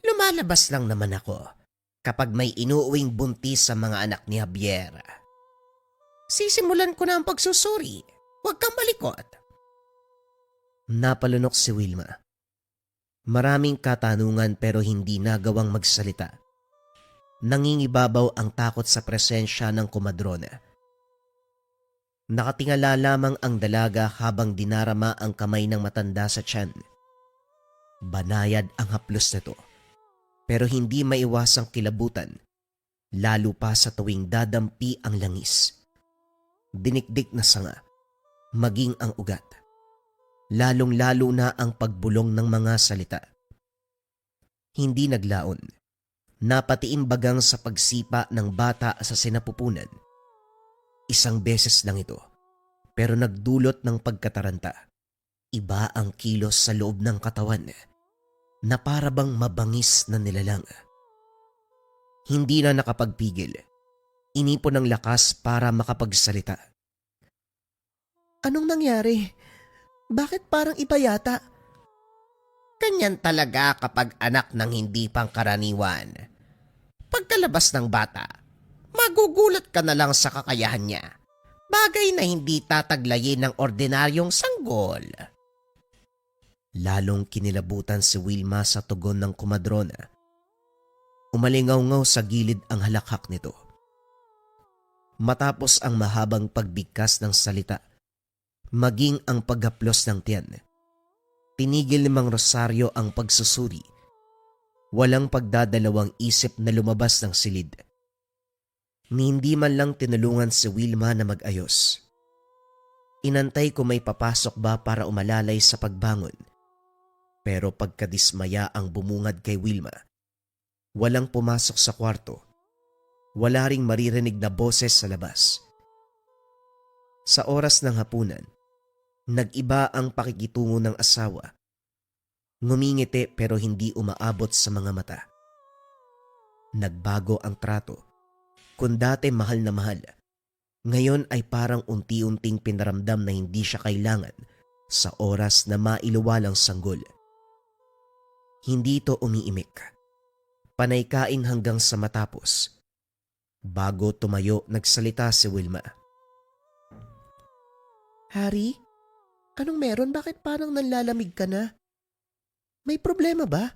Lumalabas lang naman ako kapag may inuuwing buntis sa mga anak ni Javier. Sisimulan ko na ang pagsusuri. Huwag kang malikot. Napalunok si Wilma. Maraming katanungan pero hindi nagawang magsalita. Nangingibabaw ang takot sa presensya ng komadrona. Nakatingala lamang ang dalaga habang dinarama ang kamay ng matanda sa tiyan. Banayad ang haplos nito. Pero hindi maiwasang kilabutan, lalo pa sa tuwing dadampi ang langis. Dinikdik na sanga, maging ang ugat. Lalong-lalo na ang pagbulong ng mga salita. Hindi naglaon. Napatiimbagang sa pagsipa ng bata sa sinapupunan. Isang beses lang ito, pero nagdulot ng pagkataranta. Iba ang kilos sa loob ng katawan na parabang mabangis na nilalang. Hindi na nakapagpigil. Inipon ng lakas para makapagsalita. Anong nangyari? Bakit parang iba yata? Ganyan talaga kapag anak ng hindi pangkaraniwan. Pagkalabas ng bata, magugulat ka na lang sa kakayahan niya. Bagay na hindi tataglayin ng ordinaryong sanggol. Lalong kinilabutan si Wilma sa tugon ng komadrona. Umalingaw-ngaw sa gilid ang halakhak nito. Matapos ang mahabang pagbigkas ng salita, maging ang paghaplos ng tiyan, tinigil ni Mang Rosario ang pagsusuri. Walang pagdadalawang isip na lumabas ng silid. Ni hindi man lang tinulungan si Wilma na mag-ayos. Inantay ko may papasok ba para umalalay sa pagbangon. Pero pagkadismaya ang bumungad kay Wilma, walang pumasok sa kwarto. Wala ring maririnig na boses sa labas. Sa oras ng hapunan, nag-iba ang pakikitungo ng asawa. Ngumingiti pero hindi umaabot sa mga mata. Nagbago ang trato. Kung dati mahal na mahal, ngayon ay parang unti-unting pinaramdam na hindi siya kailangan sa oras na mailuwalang sanggol. Hindi ito umiimik. Panay kain hanggang sa matapos. Bago tumayo, nagsalita si Wilma. Harry, anong meron? Bakit parang nanlalamig ka na? May problema ba?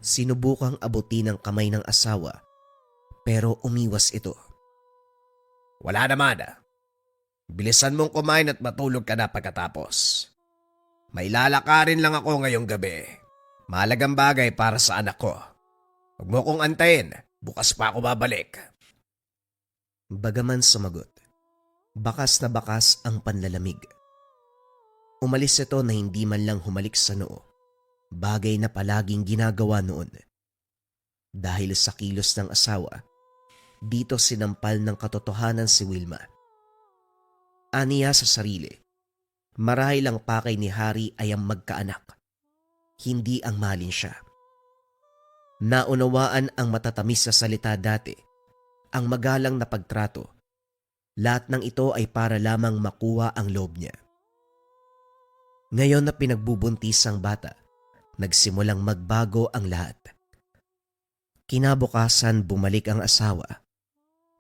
Sinubukang abutin ng kamay ng asawa pero umiwas ito. Wala naman. Bilisan mong kumain at matulog ka na pagkatapos. May lalakarin lang ako ngayong gabi. Mahalagang bagay para sa anak ko. Huwag mo kong antayin. Bukas pa ako babalik. Bagaman sumagot, bakas na bakas ang panlalamig. Umalis ito na hindi man lang humalik sa noo, bagay na palaging ginagawa noon. Dahil sa kilos ng asawa, dito sinampal ng katotohanan si Wilma. Aniya sa sarili, marahil ang pakay ni Harry ay ang magkaanak, hindi ang malin siya. Naunawaan ang matatamis sa salita dati, ang magalang na pagtrato. Lahat ng ito ay para lamang makuha ang loob niya. Ngayon na pinagbubuntis ang bata, nagsimulang magbago ang lahat. Kinabukasan bumalik ang asawa.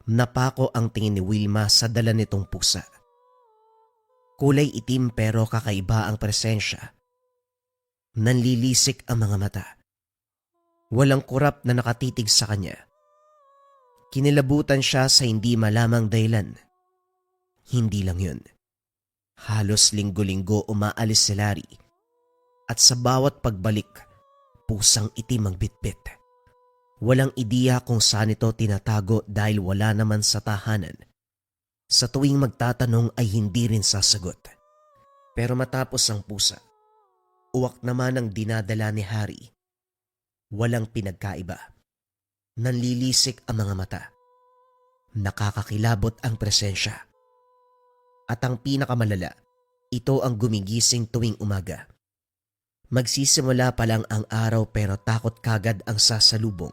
Napako ang tingin ni Wilma sa dala nitong pusa. Kulay itim pero kakaiba ang presensya. Nanlilisik ang mga mata. Walang kurap na nakatitig sa kanya. Kinilabutan siya sa hindi malamang dahilan. Hindi lang yun. Halos linggo-linggo umaalis si Larry. At sa bawat pagbalik, pusang itim ang bitbit. Walang ideya kung saan ito tinatago dahil wala naman sa tahanan. Sa tuwing magtatanong ay hindi rin sasagot. Pero matapos ang pusa, uwak naman ang dinadala ni Harry. Walang pinagkaiba. Nanlilisik ang mga mata. Nakakakilabot ang presensya. At ang pinakamalala, ito ang gumigising tuwing umaga. Magsisimula pa lang ang araw pero takot kagad ang sasalubong.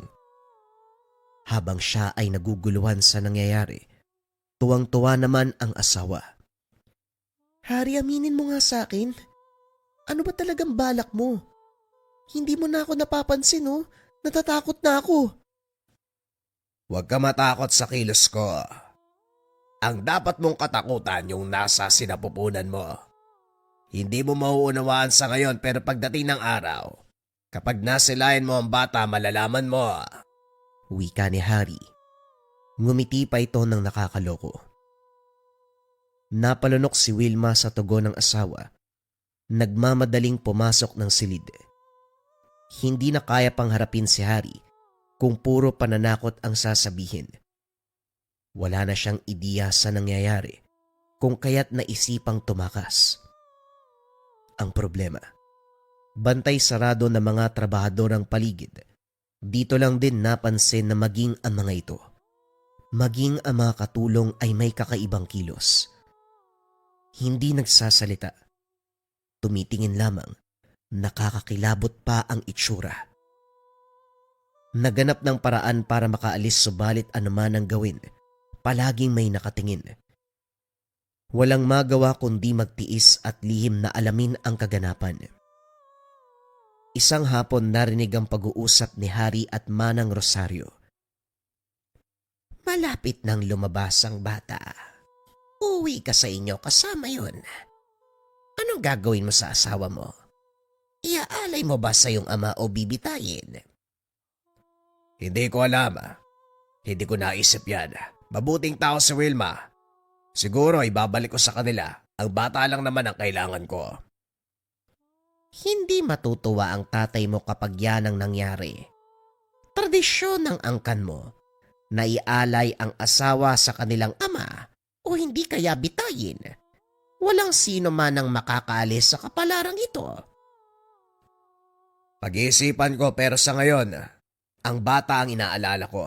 Habang siya ay naguguluhan sa nangyayari, tuwang-tuwa naman ang asawa. Harry, aminin mo nga sa akin. Ano ba talagang balak mo? Hindi mo na ako napapansin, oh. Natatakot na ako. Huwag ka matakot sa kilos ko. Ang dapat mong katakutan yung nasa sinapupunan mo. Hindi mo mauunawaan sa ngayon pero pagdating ng araw, kapag nasilayan mo ang bata malalaman mo. Wika ni Harry. Ngumiti pa ito ng nakakaloko. Napalunok si Wilma sa tugon ng asawa. Nagmamadaling pumasok ng silid. Hindi na kaya pang harapin si Harry kung puro pananakot ang sasabihin. Wala na siyang ideya sa nangyayari kung kaya't naisipang tumakas. Ang problema, bantay sarado ng mga trabahador ang paligid. Dito lang din napansin na maging ang mga ito, maging ang mga katulong ay may kakaibang kilos. Hindi nagsasalita. Tumitingin lamang, nakakakilabot pa ang itsura. Naganap ng paraan para makaalis subalit anuman ang gawin, palaging may nakatingin. Walang magawa kundi magtiis at lihim na alamin ang kaganapan. Isang hapon narinig ang pag-uusap ni Harry at Manang Rosario. Malapit nang lumabas ang bata. Uwi ka sa inyo kasama yun. Anong gagawin mo sa asawa mo? Iaalay mo ba sa iyong ama o bibitayin? Hindi ko alam. Hindi ko naisip yan. Mabuting tao si Wilma. Siguro ibabalik ko sa kanila. Ang bata lang naman ang kailangan ko. Hindi matutuwa ang tatay mo kapag yan ang nangyari. Tradisyon ng angkan mo na ialay ang asawa sa kanilang ama o hindi kaya bitayin. Walang sino man ang makakaalis sa kapalarang ito. Pag-iisipan ko pero sa ngayon, ang bata ang inaalala ko.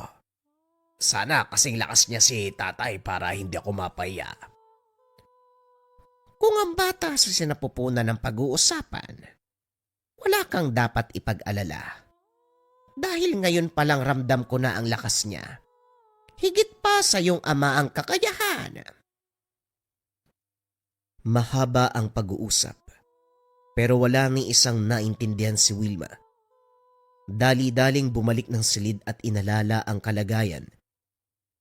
Sana kasing lakas niya si tatay para hindi ako mapaya. Kung ang bata sa sinapupunan ng pag-uusapan, wala kang dapat ipag-alala. Dahil ngayon palang ramdam ko na ang lakas niya. Higit pa sa iyong ama ang kakayahan. Mahaba ang pag-uusap, pero wala ni isang naintindihan si Wilma. Dali-daling bumalik ng silid at inalala ang kalagayan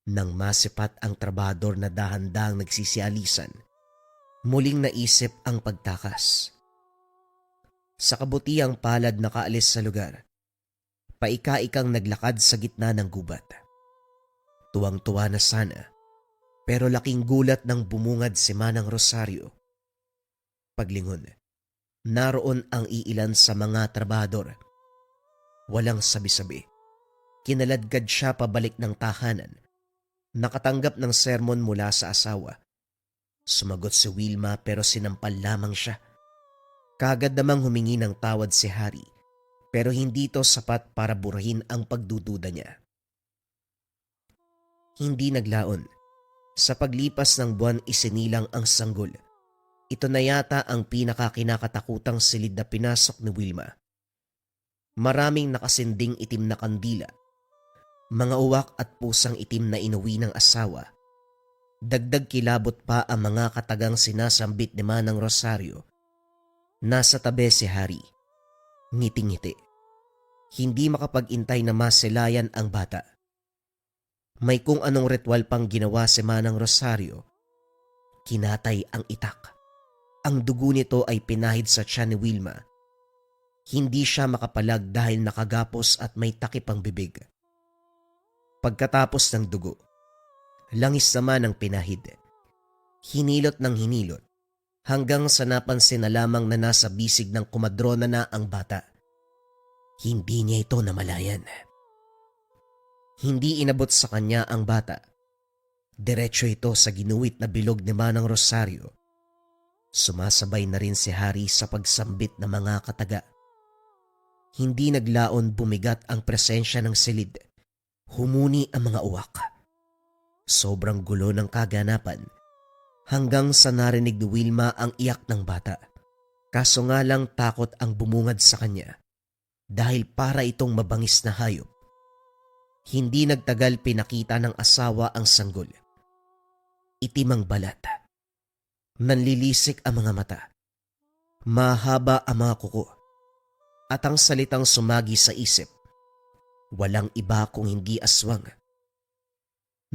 nang masipat ang trabador na dahan-dahang nagsisialisan. Muling naisip ang pagtakas. Sa kabutiang palad nakaalis sa lugar, paika-ikang naglakad sa gitna ng gubat. Tuwang-tuwa na sana, pero laking gulat nang bumungad si Manang Rosario. Paglingon, naroon ang iilan sa mga trabador. Walang sabi-sabi. Kinaladkad siya pabalik ng tahanan. Nakatanggap ng sermon mula sa asawa. Sumagot si Wilma pero sinampal lamang siya. Kaagad namang humingi ng tawad si Harry, pero hindi ito sapat para burahin ang pagdududa niya. Hindi naglaon. Sa paglipas ng buwan isinilang ang sanggol. Ito na yata ang pinakakinakatakutang silid na pinasok ni Wilma. Maraming nakasinding itim na kandila, mga uwak at pusang itim na inuwi ng asawa. Dagdag kilabot pa ang mga katagang sinasambit ni Manang Rosario. Nasa tabi si Harry, ngiti-ngiti. Hindi makapag-intay na masilayan ang bata. May kung anong ritual pang ginawa si Manang Rosario. Kinatay ang itak. Ang dugo nito ay pinahid sa tiyan ni Wilma. Hindi siya makapalag dahil nakagapos at may takip ang bibig. Pagkatapos ng dugo, langis naman ang pinahid. Hinilot ng hinilot hanggang sa napansin na lamang na nasa bisig ng kumadrona na ang bata. Hindi niya ito namalayan. Hindi inabot sa kanya ang bata. Diretso ito sa ginuwit na bilog ni Manang Rosario. Sumasabay na rin si Harry sa pagsambit ng mga kataga. Hindi naglaon bumigat ang presensya ng silid. Humuni ang mga uwak. Sobrang gulo ng kaganapan hanggang sa narinig ni Wilma ang iyak ng bata. Kaso nga lang takot ang bumungad sa kanya dahil para itong mabangis na hayop. Hindi nagtagal pinakita ng asawa ang sanggol. Itim ang balat. Nanlilisik ang mga mata. Mahaba ang mga kuko. At ang salitang sumagi sa isip, walang iba kung hindi aswang.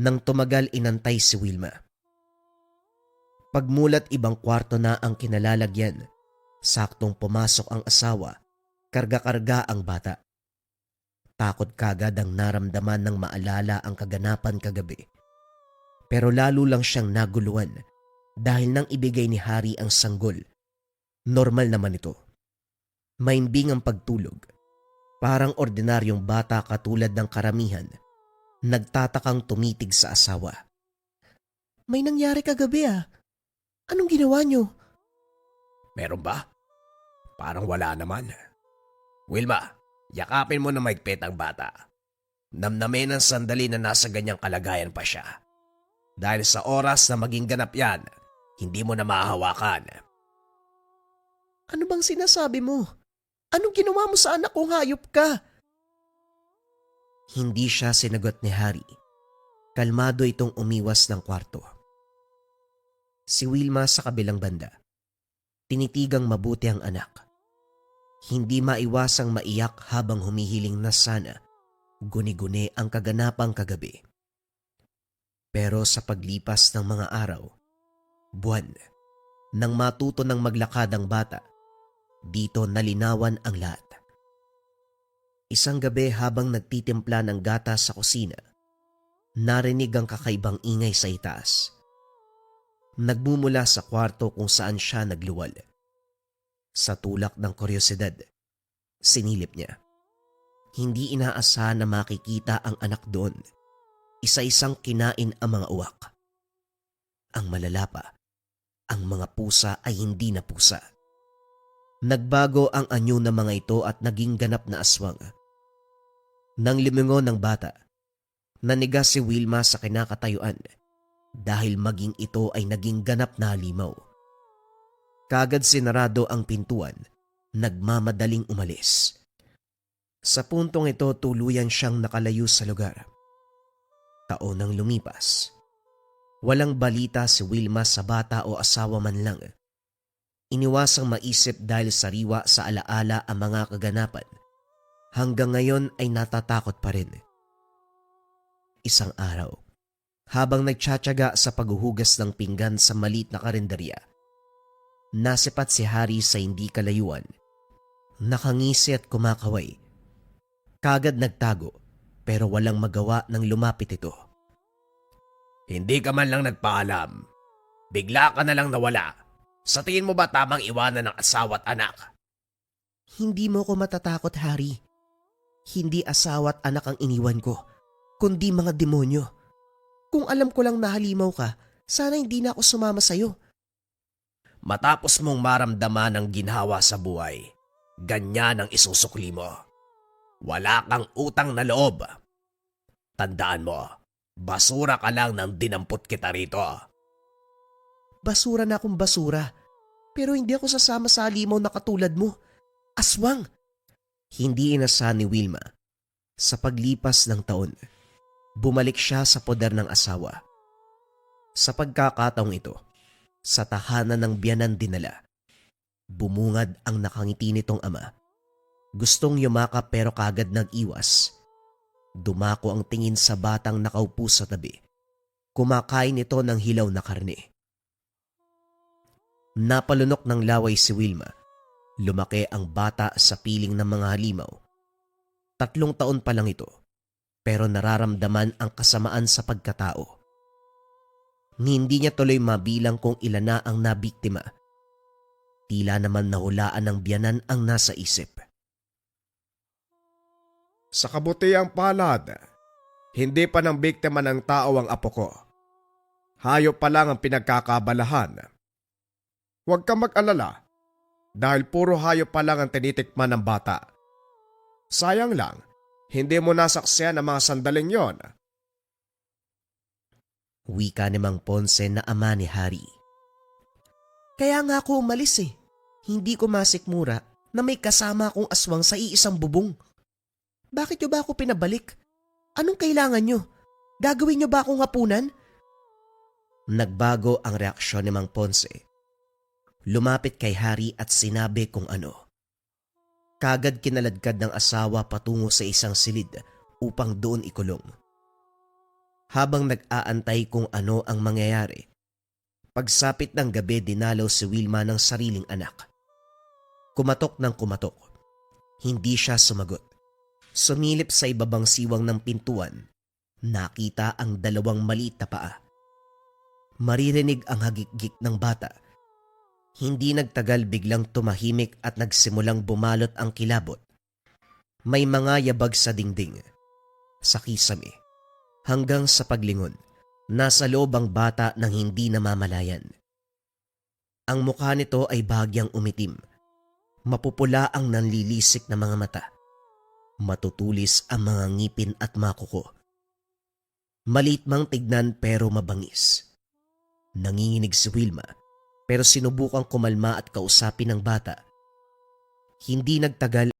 Nang tumagal inantay si Wilma. Pagmulat ibang kwarto na ang kinalalagyan, saktong pumasok ang asawa, karga-karga ang bata. Takot kagad ang naramdaman ng maalala ang kaganapan kagabi. Pero lalo lang siyang naguluhan dahil nang ibigay ni Harry ang sanggol. Normal naman ito. Maimbing ang pagtulog. Parang ordinaryong bata katulad ng karamihan. Nagtatakang tumitig sa asawa. May nangyari kagabi ah. Anong ginawa niyo? Meron ba? Parang wala naman. Wilma, yakapin mo na maigpit ang bata. Namnamin ang sandali na nasa ganyang kalagayan pa siya. Dahil sa oras na maging ganap yan, hindi mo na mahahawakan. Ano bang sinasabi mo? Anong ginawa mo sa anak kong hayop ka? Hindi siya sinagot ni Harry. Kalmado itong umiwas ng kwarto. Si Wilma sa kabilang banda. Tinitigang mabuti ang anak. Hindi maiwasang maiyak habang humihiling na sana guni-guni ang kaganapang kagabi. Pero sa paglipas ng mga araw, buwan, nang matuto ng maglakad ang bata, dito nalinawan ang lahat. Isang gabi habang nagtitimpla ng gatas sa kusina, narinig ang kakaibang ingay sa itaas. Nagmumula sa kwarto kung saan siya nagluwal. Sa tulak ng kuryosidad, sinilip niya. Hindi inaasahan na makikita ang anak doon. Isa-isang kinain ang mga uwak. Ang malala pa, ang mga pusa ay hindi na pusa. Nagbago ang anyo ng mga ito at naging ganap na aswang. Nang lumingon ng bata, naniga si Wilma sa kinakatayuan dahil maging ito ay naging ganap na halimaw. Kagad sinarado ang pintuan, nagmamadaling umalis. Sa puntong ito tuluyan siyang nakalayo sa lugar. Taon nang lumipas. Walang balita si Wilma sa bata o asawa man lang. Iniwasang maisip dahil sariwa sa alaala ang mga kaganapan. Hanggang ngayon ay natatakot pa rin. Isang araw, habang nagtsatsaga sa paghuhugas ng pinggan sa maliit na karinderya, nasipat si Harry sa hindi kalayuan. Nakangisi at kumakaway. Kagad nagtago pero walang magawa nang lumapit ito. Hindi ka man lang nagpaalam. Bigla ka na lang nawala. Sa tingin mo ba tamang iwanan ng asawa at anak? Hindi mo ko matatakot, Harry. Hindi asawa at anak ang iniwan ko, kundi mga demonyo. Kung alam ko lang nahalimaw ka, sana hindi na ako sumama sa'yo. Matapos mong maramdaman ang ginhawa sa buhay, ganyan ang isusukli mo. Wala kang utang na loob. Tandaan mo, basura ka lang nang dinampot kita rito. Basura na akong basura, pero hindi ako sasama sa halimaw na katulad mo. Aswang! Hindi inasahan ni Wilma. Sa paglipas ng taon, bumalik siya sa poder ng asawa. Sa pagkakataong ito, sa tahanan ng biyanan dinala, bumungad ang nakangiti nitong ama. Gustong yumakap pero kagad nag-iwas. Dumako ang tingin sa batang nakaupo sa tabi. Kumakain ito ng hilaw na karne. Napalunok ng laway si Wilma. Lumaki ang bata sa piling ng mga halimaw. 3 taon pa lang ito, pero nararamdaman ang kasamaan sa pagkatao. Hindi niya tuloy mabilang kung ilan na ang nabiktima. Tila naman nahulaan ng biyanan ang nasa isip. Sa kabutihang palad, hindi pa ng biktima ng tao ang apo ko. Hayop pa lang ang pinagkakabalahan. Huwag kang mag-alala dahil puro hayop pa lang ang tinitikman ng bata. Sayang lang, hindi mo nasaksiyan ang mga sandaling yon. Wika ni Mang Ponce na ama ni Harry. Kaya nga ako umalis eh. Hindi ko masikmura na may kasama akong aswang sa iisang bubong. Bakit nyo ba ako pinabalik? Anong kailangan nyo? Gagawin nyo ba akong hapunan? Nagbago ang reaksyon ni Mang Ponce. Lumapit kay Harry at sinabi kung ano. Kagad kinaladkad ng asawa patungo sa isang silid upang doon ikulong. Habang nag-aantay kung ano ang mangyayari, pagsapit ng gabi dinalaw si Wilma ng sariling anak. Kumatok ng kumatok. Hindi siya sumagot. Sumilip sa ibabang siwang ng pintuan. Nakita ang 2 maliit na paa. Maririnig ang hagikgik ng bata. Hindi nagtagal biglang tumahimik at nagsimulang bumalot ang kilabot. May mga yabag sa dingding, sa kisame, hanggang sa paglingon. Nasa loob ang bata nang hindi namamalayan. Ang mukha nito ay bahagyang umitim. Mapupula ang nanlilisik na mga mata. Matutulis ang mga ngipin at mga kuko. Maliit mang tignan pero mabangis. Nanginginig si Wilma pero sinubukang kumalma at kausapin ng bata. Hindi nagtagal